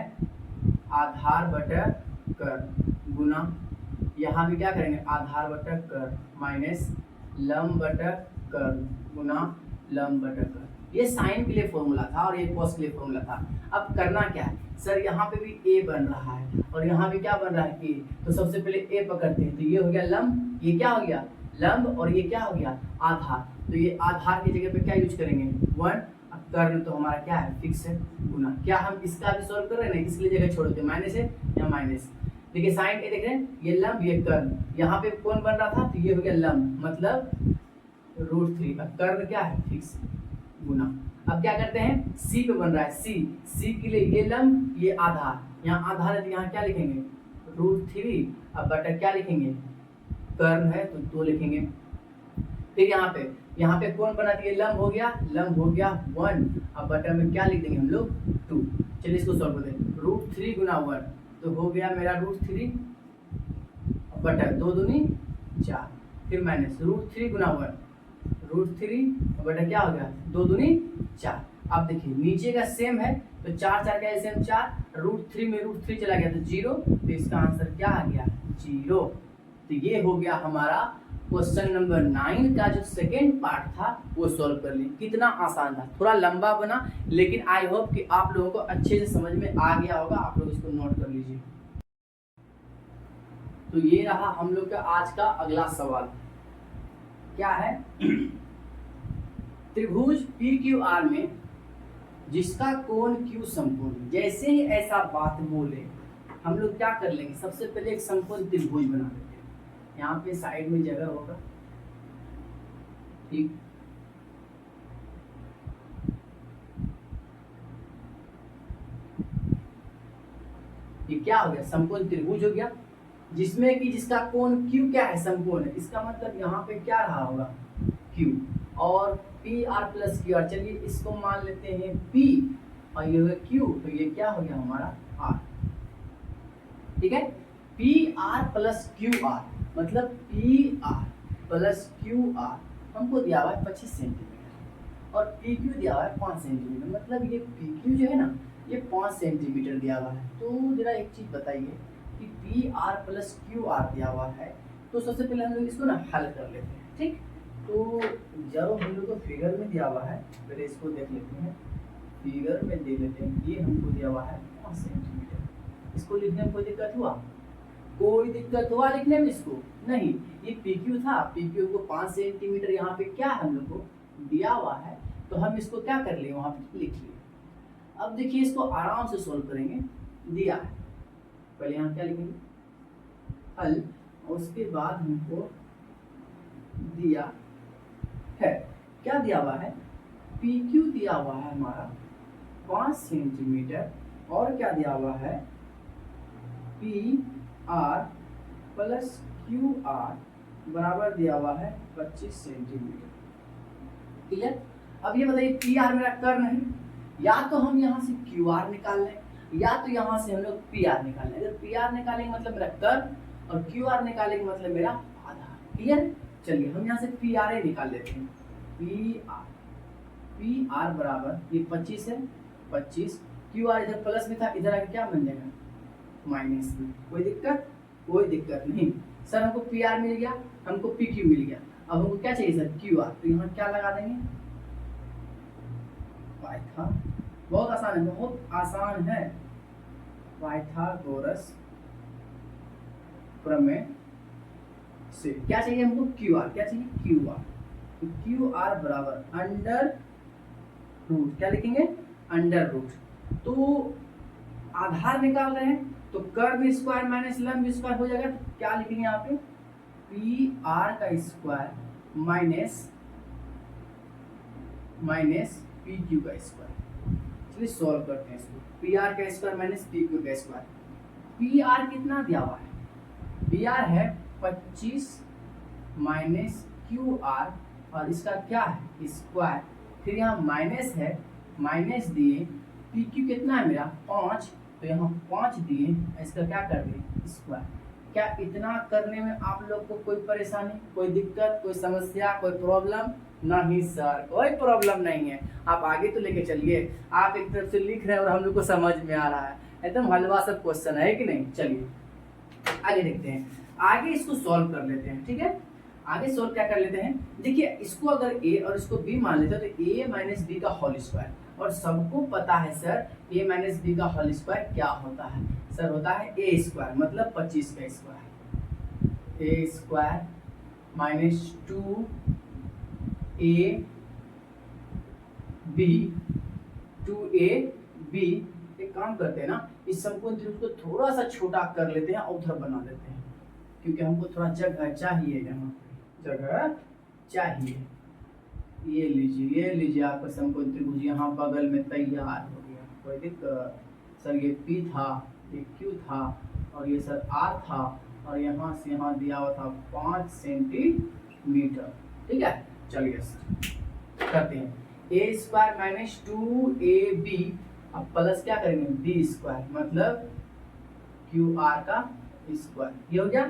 [SPEAKER 1] आधार बटा कर्ण गुना, यहाँ भी क्या करेंगे आधार बटा कर्ण माइनस लंब बटा कर्ण गुना लंब बटा कर्ण। ये साइन के लिए फॉर्मूला था और ये cos के लिए फॉर्मूला था। अब करना क्या है सर, यहाँ पे भी a बन रहा है और यहाँ भी क्या बन रहा है a, तो सबसे पहले a पकड़ते हैं, तो ये हो गया लंब, ये क्या हो गया लंब, और ये क्या हो गया आधार। तो ये आधार की जगह पे क्या यूज करेंगे 1, अब कर्ण तो हमारा क्या है फिक्स है गुना। क्या हम इसका भी सॉल्व कर रहे हैं ना, इसके लिए जगह छोड़ दो, माइनस है या माइनस। देखिए साइन ए देख रहे हैं, ये लंब ये कर्ण, यहाँ पे कौन बन रहा था, तो ये हो गया लंब मतलब √3, अब कर्ण क्या है फिक्स गुना। अब क्या करते हैं सी पे बन रहा है सी के लिए ये लंब ये आधार, यहाँ आधार है तो यहाँ क्या लिखेंगे √3, अब बटा क्या लिखेंगे कर्ण है तो 2 लिखेंगे। फिर यहाँ पे कौन बना दिए लंब हो गया 1, अब बटा में क्या लिख देंगे हम लोग 2। चलिए इसको सॉल्व करते हैं, √3 गुना 1 तो हो गया मेरा √3 बटा 2 दूनी 4, फिर माइनस √3 गुना 1 √3 बटा क्या हो गया 2 दूनी 4। अब देखिए नीचे का सेम है तो 4 4 का सेम 4, √3 में √3 चला गया तो 0, तो इसका आंसर क्या आ गया 0। तो ये हो गया हमारा क्वेश्चन नंबर 9 का जो सेकेंड पार्ट था वो सॉल्व कर लिया। कितना आसान था, थोड़ा लंबा बना, लेकिन आई होप कि आप लोगों को अच्छे से समझ में आ गया होगा। आप लोग इसको नोट कर लीजिए। तो ये रहा हम लोग का आज का अगला सवाल, क्या है त्रिभुज PQR में जिसका कोण Q समकोण। जैसे ही ऐसा बात बोले हम लोग क्या कर लेंगे, सबसे पहले एक समकोण त्रिभुज बना लेते हैं। यहाँ पे साइड में जगह होगा, ठीक, ये क्या हो गया समकोण त्रिभुज हो गया, जिसमें कि जिसका कोण Q क्या है समकोण है, इसका मतलब यहाँ पे क्या रहा होगा Q और PR + QR। चलिए इसको मान लेते हैं P और ये होगा Q, तो ये क्या हो गया हमारा R। ठीक है, PR + QR मतलब PR + QR हमको दिया हुआ है 25 सेंटीमीटर और PQ दिया हुआ है 5 सेंटीमीटर, मतलब ये PQ जो है ना ये 5 सेंटीमीटर दिया हुआ है। तो जरा एक चीज बताइए कि PR + QR दिया हुआ है, तो सबसे पहले हम लोग इसको ना हल कर लेते हैं। ठीक, तो जब हम लोग को फिगर में दिया हुआ है, पहले इसको देख लेते हैं, फिगर में दे लेते हैं, ये हमको दिया हुआ है 5 सेंटीमीटर। इसको लिखने में कोई दिक्कत हुआ, कोई दिक्कत हुआ लिखने में इसको नहीं, ये PQ था, PQ को 5 सेंटीमीटर यहाँ पे क्या हम लोग को दिया हुआ है, तो हम इसको क्या कर लिए वहां पे लिख लिए। अब देखिए इसको आराम से सोल्व करेंगे, दिया है, पहले यहाँ क्या लिखेंगे हल, उसके बाद हमको दिया है, क्या दिया हुआ है, PQ दिया हुआ है हमारा 5 सेंटीमीटर, और क्या दिया हुआ है, PR प्लस QR बराबर दिया हुआ है 25 सेंटीमीटर। क्लियर? अब ये बताइए PR मेरा कर्न है, या तो हम यहाँ से QR निकाल लें, या तो यहाँ से हम लोग PR निकाल लें। अगर PR निकालेंगे मतलब मेरा कर्न, और QR निकालेंगे मतलब मेरा आधार। क्लियर? चलिए हम यहाँ से PR निकाल लेते हैं। PR बराबर ये 25 है, 25, QR इधर प्लस में था, इधर आके क्या बन जाएगा, माइनस में। कोई दिक्कत? कोई दिक्कत नहीं सर। हमको PR मिल गया, हमको PQ मिल गया, अब हमको क्या चाहिए सर, QR। तो यहाँ क्या लगा देंगे, पाइथागोरस। बहुत आसान है, बहुत आसान है। पाइथागोरस प्रमेय से क्या चाहिए हमको, QR। क्या चाहिए, QR। तो QR बराबर अंडर रूट, क्या लिखेंगे, अंडर रूट। तो आधार निकाल रहे हैं तो कर्व स्क्वायर माइनस लंब स्क्वायर हो जाएगा। तो क्या लिखेंगे यहाँ पे, PR का स्क्वायर माइनस PQ का स्क्वायर। चलिए सॉल्व करते हैं इसको। PR का स्क्वायर माइनस PQ का स्क्वायर। PR कितना दिया हुआ है, PR है 25 माइनस QR, और इसका क्या है, स्क्वायर। फिर यहाँ माइनस है, माइनस दिए, PQ कितना है मेरा 5, तो यहाँ 5 दिए, इसका क्या कर दिए, स्क्वायर। क्या इतना करने में आप लोग को कोई परेशानी, कोई दिक्कत, कोई समस्या, कोई प्रॉब्लम? नहीं सर, कोई प्रॉब्लम नहीं है। आप आगे तो लेके चलिए, आप एक तरफ से लिख रहे हैं और हम लोग को समझ में आ रहा है, एकदम हलवा सब क्वेश्चन है कि नहीं। चलिए आगे देखते हैं, आगे इसको सॉल्व कर लेते हैं। ठीक है, आगे सॉल्व क्या कर लेते हैं, देखिए इसको अगर A और इसको B मान लेते हैं तो A माइनस B का होल स्क्वायर, और सबको पता है सर A माइनस B का होल स्क्वायर क्या होता है, सर होता है A स्क्वायर, मतलब 25 का square. A square minus 2AB एक काम करते हैं ना, इस समकोण त्रिभुज को थोड़ा सा छोटा कर लेते हैं और उधर बना देते हैं, क्योंकि हमको थोड़ा जगह चाहिए, यहाँ जगह चाहिए। ये लीजिए आपका समकोण त्रिभुज यहाँ बगल में तैयार हो गया। कोई दिक्कत? सर ये P था, ये Q था, और ये सर R था, और यहाँ से यहाँ दिया हुआ था 5 सेंटीमीटर। ठीक है, चलिए करते हैं। A स्क्वायर माइनस 2AB, अब प्लस क्या करेंगे, B स्क्वायर, मतलब QR का स्क्वायर। ये हो गया।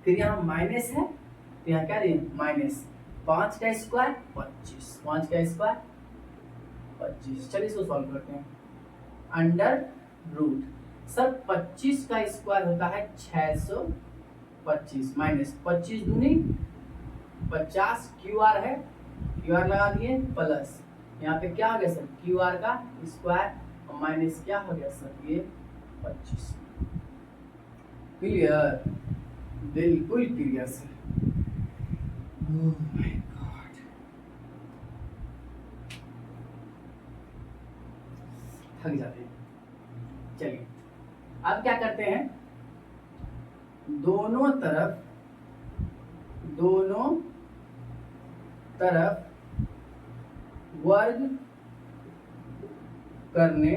[SPEAKER 1] फिर यहाँ माइनस है, तो यहाँ क्या दिए, माइनस 5 का स्क्वायर 25, 5 का स्क्वायर 25। चलिए इसको सॉल्व करते हैं। अंडर रूट, सर 25 का स्क्वायर होता है 625, माइनस 25 दूनी 50, QR है, QR लगा दिए, प्लस यहाँ पे क्या हो गया सर, QR का स्क्वायर, और माइनस क्या हो गया सर, ये 25। क्लियर? बिल्कुल clear sir. Oh my God. थक जाते हैं। चलिए अब क्या करते हैं, दोनों तरफ वर्ग करने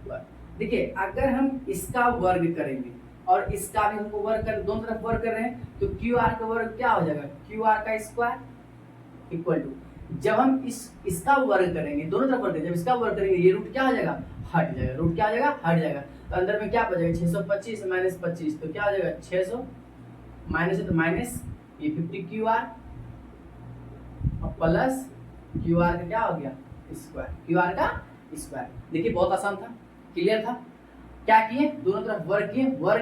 [SPEAKER 1] पर, देखिए अगर हम इसका वर्ग करेंगे और इसका भी हमको वर्ग कर, दोनों तरफ वर्ग कर रहे हैं, तो QR का वर्ग क्या हो जाएगा, QR का स्क्वायर इक्वल टू, जब हम इसका वर्ग करेंगे, दोनों तरफ वर्ग, जब इसका वर्ग करेंगे ये रूट क्या हो जाएगा, हट जाएगा। रूट क्या हो जाएगा, हट जाएगा। तो अंदर में क्या बचेगा, 625 माइनस 25, तो क्या हो जाएगा 600, माइनस है तो माइनस, ये 50 QR और प्लस QR का क्या हो गया, स्क्वायर, QR का स्क्वायर। देखिए बहुत आसान था, क्लियर था। क्या किए, दोनों तरफ वर्ग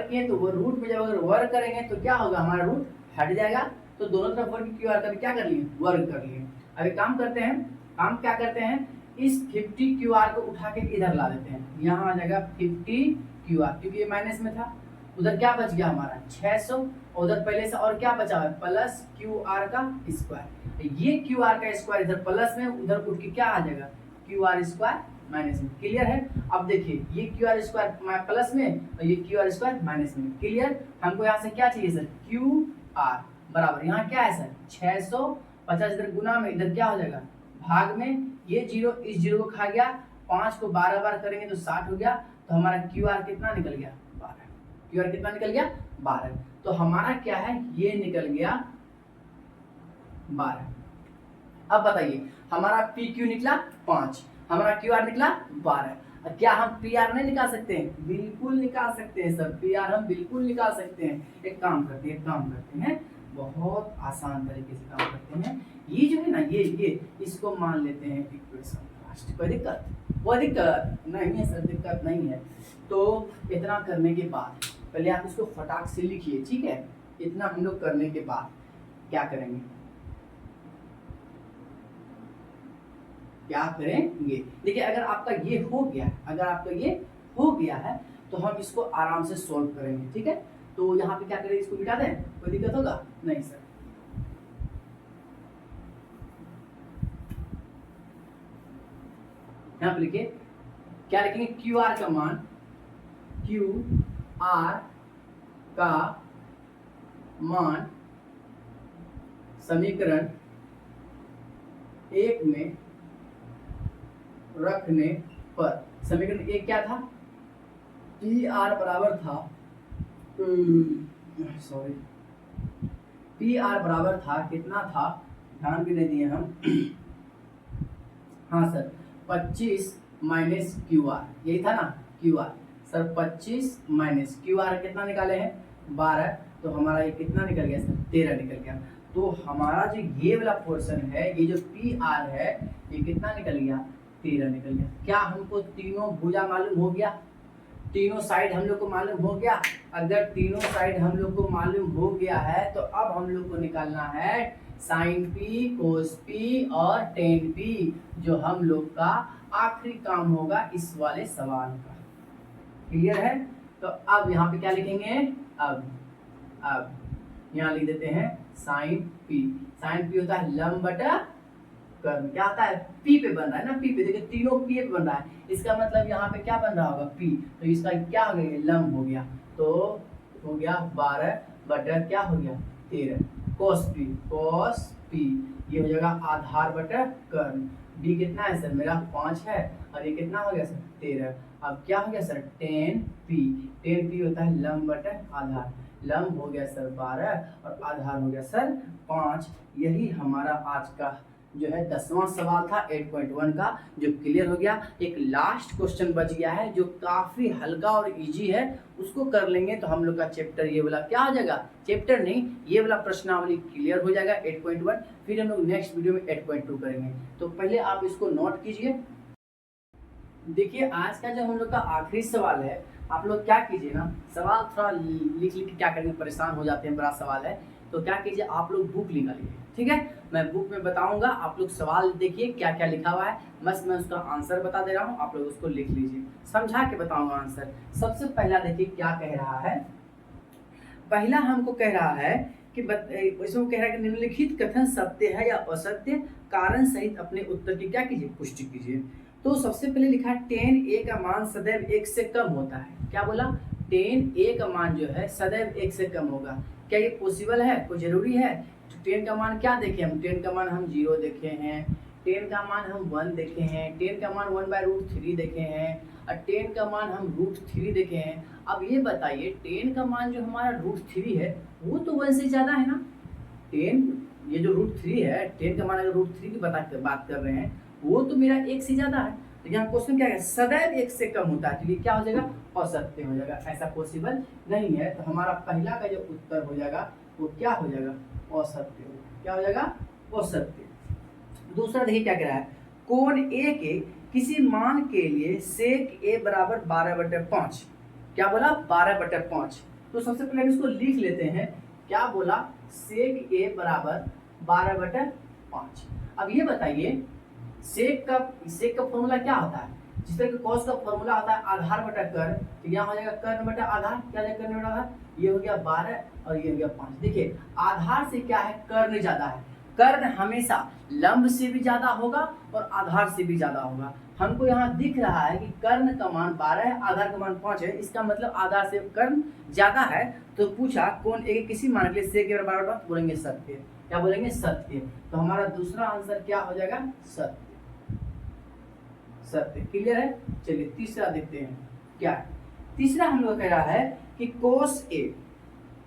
[SPEAKER 1] किए, तो वो रूट में जब अगर वर्ग करेंगे तो क्या होगा, हमारा रूट हट जाएगा। तो दोनों तरफ वर्ग QR करके क्या कर लिए, वर्ग कर लिए। अब एक काम करते हैं, काम क्या करते हैं, इस 50 QR को उठा के इधर ला देते हैं, यहाँ आ जाएगा 50 QR, क्योंकि ये माइनस में था। उधर क्या बच गया हमारा 600, उधर पहले से और क्या बचा है, प्लस QR का स्क्वायर। ये QR का स्क्वायर इधर प्लस में, उधर उठ के क्या आ जाएगा, QR स्क्वायर माइनस में। क्लियर है? अब देखिए ये QR स्क्वायर प्लस में और ये QR स्क्वायर माइनस में। क्लियर? हमको यहाँ से क्या चाहिए सर, आर बराबर, यहाँ क्या है सर 650, इधर गुना में इधर क्या हो जाएगा भाग में, ये जीरो इस जीरो को खा गया, 5 को 12 बार करेंगे तो 60 हो गया, तो हमारा क्यू आर कितना निकल गया 12, क्यू आर कितना निकल गया 12, तो हमारा क्या है ये निकल गया 12। अब बताइए हमारा पी क्यू निकला 5, हमारा क्यू आर निकला 12, क्या हम पी आर नहीं निकाल सकते हैं? बिल्कुल निकाल सकते हैं सर, पी आर हम बिल्कुल निकाल सकते हैं। एक काम करते हैं बहुत आसान तरीके से काम करते हैं, ये जो है ना ये इसको मान लेते हैं इक्वेशन फर्स्ट, कोई दिक्कत नहीं है सर, दिक्कत नहीं है। तो इतना करने के बाद पहले आप इसको फटाक से लिखिए, ठीक है। इतना हम लोग करने के बाद क्या करेंगे, देखिए अगर आपका ये हो गया है तो हम इसको आराम से सॉल्व करेंगे, ठीक है। तो यहाँ पे क्या करें, इसको मिटा दें, कोई दिक्कत होगा नहीं सर। यहाँ पे लिखिए क्या लिखेंगे, क्यू आर का मान, समीकरण 1 में रखने पर, समीकरण 1 क्या था, पी आर बराबर था पी आर बराबर था कितना था, ध्यान भी नहीं दिए हम, हाँ सर 25 माइनस क्यू आर, यही था ना Q R sir, 25 minus Q R कितना निकाले हैं 12, तो हमारा ये कितना निकल गया सर 13 निकल गया। तो हमारा जो ये वाला पोर्शन है, ये जो पी आर है, ये कितना निकल गया 13 निकल गया। क्या हमको तीनों भुजा मालूम हो गया, तीनों साइड हम लोग को मालूम हो गया? अगर तीनों साइड हम लोग को मालूम हो गया है तो अब हम लोग को निकालना है साइन पी, कोस पी और टेन पी, जो हम लोग का आखिरी काम होगा इस वाले सवाल का। क्लियर है? तो अब यहाँ पे क्या लिखेंगे, अब यहाँ लिख देते हैं साइन पी। साइन पी होता है लंब बटा कर्म, क्या आता है पी पे बन रहा है ना, पी पे, देखिए तीनों पी पे बन रहा है, इसका मतलब यहाँ पे क्या बन रहा होगा पी, तो इसका क्या हो गया लंब हो गया, तो हो गया 12 बटा क्या हो गया 13, कोस पी ये हो जाएगा आधार बटा कर्म। बी कितना है सर मेरा 5 है, और ये कितना हो गया सर 13। अब क्या हो गया सर टेन पी होता है लंब बटा आधार, लंब हो गया सर 12 और आधार हो गया सर 5। यही हमारा आज का जो है 10वां सवाल था 8.1 का, जो क्लियर हो गया। एक लास्ट क्वेश्चन बच गया है जो काफी हल्का और इजी है, उसको कर लेंगे तो हम लोग का चैप्टर ये वाला क्या हो जाएगा, चैप्टर नहीं ये वाला प्रश्नावली क्लियर हो जाएगा 8.1। फिर हम लोग नेक्स्ट वीडियो में 8.2 करेंगे। तो पहले आप इसको नोट कीजिए। देखिए आज का जो हम लोग का आखिरी सवाल है, आप लोग क्या कीजिए ना, सवाल थोड़ा लिख के क्या करेंगे, परेशान हो जाते हैं, बड़ा सवाल है, तो क्या कीजिए आप लोग बुक निकालिए, ठीक है। मैं बुक में बताऊंगा, आप लोग सवाल देखिए क्या क्या लिखा हुआ है, बस मैं उसका आंसर बता दे रहा हूँ, आप लोग उसको लिख लीजिए, समझा के बताऊंगा आंसर। सबसे पहला देखिए क्या कह रहा है, पहला हमको कह रहा है कि इसमें कह रहा है कि निम्नलिखित कथन सत्य है या असत्य, कारण सहित अपने उत्तर की क्या कीजिए, पुष्टि कीजिए। तो सबसे पहले लिखा है टेन ए का मान सदैव 1 से कम होता है। क्या बोला, टेन ए का मान जो है सदैव 1 से कम होगा। क्या ये पॉसिबल है, कोई जरूरी है? तो 10 का मान क्या देखे हम, 10 का मान हम 0 देखे हैं, 10 का मान हम 1 देखे हैं, 10 का मान 1/√3 देखे हैं, और 10 का मान हम √3 देखे हैं। अब ये बताइए 10 का मान जो हमारा √3 है वो तो 1 से ज़्यादा है ना। 10 ये जो √3 है, 10 का मान अगर √3 की बात कर रहे हैं, वो तो मेरा 1 से ज़्यादा है। तो यहाँ क्वेश्चन क्या है, सदैव 1 से कम होता है, तो ये क्या हो जाएगा, असत्य हो जाएगा, ऐसा पॉसिबल नहीं है। तो हमारा पहला का जो उत्तर हो जाएगा वो क्या हो जाएगा, असत्य। क्या हो जाएगा, असत्य। दूसरा देखिए क्या कह रहा है, कोण ए के किसी मान के लिए सेक ए बराबर 12/5। क्या बोला, 12/5। तो सबसे पहले हम इसको लिख लेते हैं, क्या बोला, सेक ए बराबर 12/5। अब ये बताइए सेक का फॉर्मूला क्या होता है, जिस तरह कॉस का फॉर्मूला होता है आधार बटा कर्ण, तो यहाँ हो जाएगा कर्ण बटा आधार, क्या हो जाएगा कर्ण बटा आधार, ये हो गया 12 और ये हो गया 5। देखिए आधार से क्या है, कर्ण ज्यादा है, कर्ण हमेशा लंब से भी ज्यादा होगा और आधार से भी ज्यादा होगा। हमको यहाँ दिख रहा है कि कर्ण का मान 12 है, आधार का मान 5 है, इसका मतलब आधार से कर्ण ज्यादा है। तो पूछा कौन एक किसी मान के लिए से के बराबर होगा, तो बोलेंगे सत्य। क्या बोलेंगे? सत्य। तो हमारा दूसरा आंसर क्या हो जाएगा? सत्य। सत्य। क्लियर है? चलिए तीसरा देखते हैं क्या है। तीसरा हम लोग कह रहा है कि कोस ए,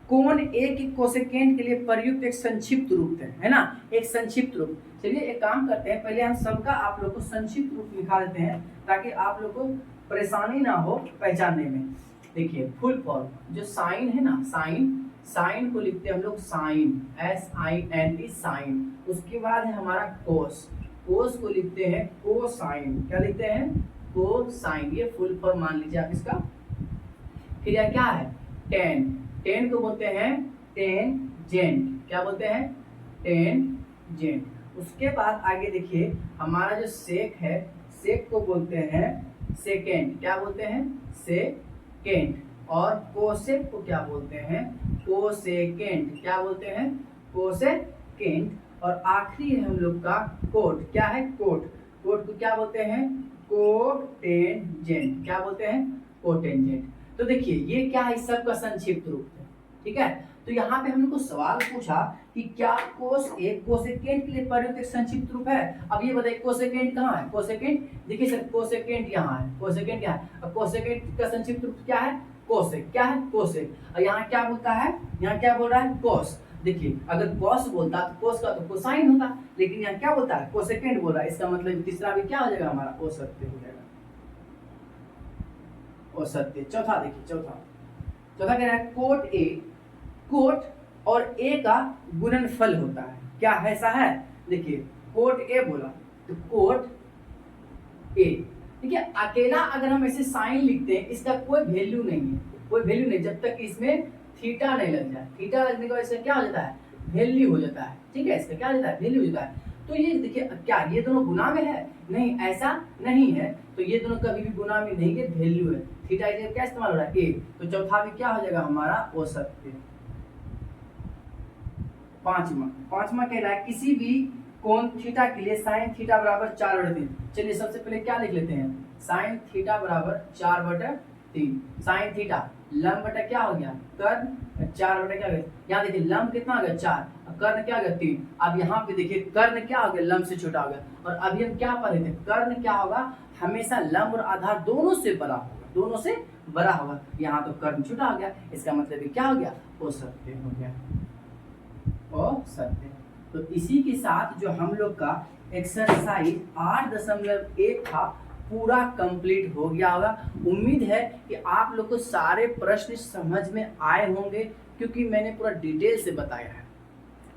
[SPEAKER 1] कोण ए की कोसेकेंट के लिए प्रयुक्त एक संक्षिप्त रूप है ना, एक संक्षिप्त रूप। चलिए एक काम करते हैं, पहले हम सबका आप लोग को संक्षिप्त रूप लिखा देते हैं ताकि आप लोग को परेशानी ना हो पहचानने में। देखिए फुल फॉर्म जो साइन है ना, साइन, साइन को लिखते हैं हम लोग साइन, SIN साइन। उसके बाद है हमारा कोस, कोस को लिखते हैं कोसाइन। क्या लिखते हैं? कोसाइन। ये फुल फॉर्म मान लीजिए आप इसका। फिर यह क्या है? टेन, टेन को बोलते हैं टेंजेंट। क्या बोलते हैं? टेंजेंट। उसके बाद आगे देखिए हमारा जो सेक है, सेक को बोलते हैं सेकेंड। क्या बोलते हैं? सेकेंड। और कोसेक को क्या बोलते हैं? कोसेकेंड। क्या बोलते हैं? कोसेकेंड। और आखिरी है हम लोग का कोट। क्या है? कोट। कोट को क्या बोलते हैं? कोटेंजेंट। क्या बोलते हैं? कोटेंजेंट। तो देखिए ये क्या है? इस सब का संक्षिप्त रूप है। ठीक है, तो यहाँ पे हमने को सवाल पूछा कि क्या कोस ए कोसेकेंट के लिए प्रयुक्त एक संक्षिप्त रूप है। अब ये बताइए कोसेकेंट कहाँ है? कोसेकेंट देखिए सर, कोसेकेंट यहाँ है, कोसेकेंट यहाँ है। अब कोसेकेंट का संक्षिप्त रूप क्या है? कोसेक। क्या है? कोसेक। और यहाँ क्या बोलता है? यहाँ क्या बोल रहा है? कोस। देखिए अगर कॉस बोलता तो कोस का तो कोसाइन होता, लेकिन यहाँ क्या बोलता है? कोसेकेंट बोल रहा है। इसका मतलब तीसरा भी क्या हो जाएगा हमारा? असत्य हो जाएगा, असत्य। चौथा देखिए, चौथा कह रहा है कोट ए, कोट और ए का गुणनफल होता है। क्या ऐसा है? देखिए कोट ए बोला तो कोट ए, ठीक है। अकेला अगर हम ऐसे साइन लिखते हैं इसका कोई वैल्यू नहीं है, कोई वैल्यू नहीं जब तक इसमें थीटा नहीं लग जाए। थीटा लगने के बाद इसका क्या हो जाता है? वैल्यू हो जाता है। ठीक है, इसका क्या हो जाता है? वैल्यू हो जाता है। तो ये देखिए क्या ये दोनों गुना में है? नहीं, ऐसा नहीं है। तो ये दोनों कभी भी गुना में नहीं है, वैल्यू है। थीटा की जगह क्या इस्तेमाल हो रहा है? ए। तो चौथा भी क्या हो जाएगा हमारा? असत्य। पांचवा कह रहा है किसी भी कोण थीटा के लिए साइन थीटा बराबर 4/3। चलिए सबसे पहले क्या लिख लेते हैं? साइन थीटा बराबर 4/3। साइन थीटा लंब बटा क्या हो गया? कर्ण 4 बटा क्या हो गया? यहाँ देखिए लंब कितना हो गया? 4, कर्ण क्या हो गया? 3। अब यहाँ पे देखिए कर्ण क्या हो गया? लंब से छोटा हो गया। और अभी हम क्या पढ़े थे? कर्ण क्या होगा? हमेशा लंब और आधार दोनों से बड़ा होगा, दोनों से बड़ा होगा। यहाँ तो कर्ण छोटा हो गया, इसका मतलब क्या हो गया? असत्य हो गया, असत्य। तो इसी के साथ जो हम लोग का एक्सरसाइज 8.1 था पूरा कंप्लीट हो गया होगा। उम्मीद है कि आप लोग को सारे प्रश्न समझ में आए होंगे क्योंकि मैंने पूरा डिटेल से बताया है।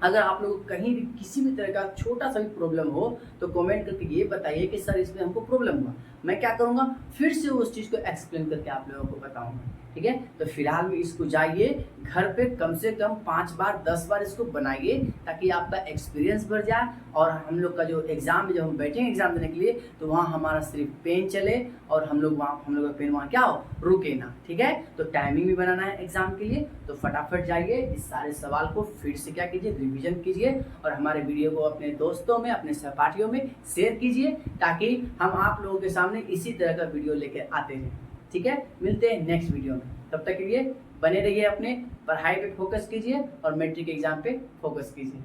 [SPEAKER 1] अगर आप लोग को कहीं भी किसी भी तरह का छोटा सा भी प्रॉब्लम हो तो कमेंट करके ये बताइए कि सर इसमें हमको प्रॉब्लम हुआ। मैं क्या करूँगा? फिर से उस चीज़ को एक्सप्लेन करके आप लोगों को बताऊँगा। ठीक है, तो फिलहाल में इसको जाइए घर पे कम से कम 5 बार 10 बार इसको बनाइए ताकि आपका एक्सपीरियंस बढ़ जाए। और हम लोग का जो एग्ज़ाम में जब हम बैठेंगे एग्ज़ाम देने के लिए तो वहाँ हमारा सिर्फ पेन चले और हम लोग का पेन वहाँ क्या हो? रुके ना। ठीक है, तो टाइमिंग भी बनाना है एग्ज़ाम के लिए, तो फटाफट जाइए इस सारे सवाल को फिर से क्या कीजिए? रिविजन कीजिए और हमारे वीडियो को अपने दोस्तों में, अपने सहपाठियों में शेयर कीजिए ताकि हम आप लोगों के सामने इसी तरह का वीडियो लेकर आते रहें। ठीक है, मिलते हैं नेक्स्ट वीडियो में। तब तक के लिए बने रहिए, अपने पढ़ाई पे फोकस कीजिए और मैट्रिक एग्जाम पे फोकस कीजिए।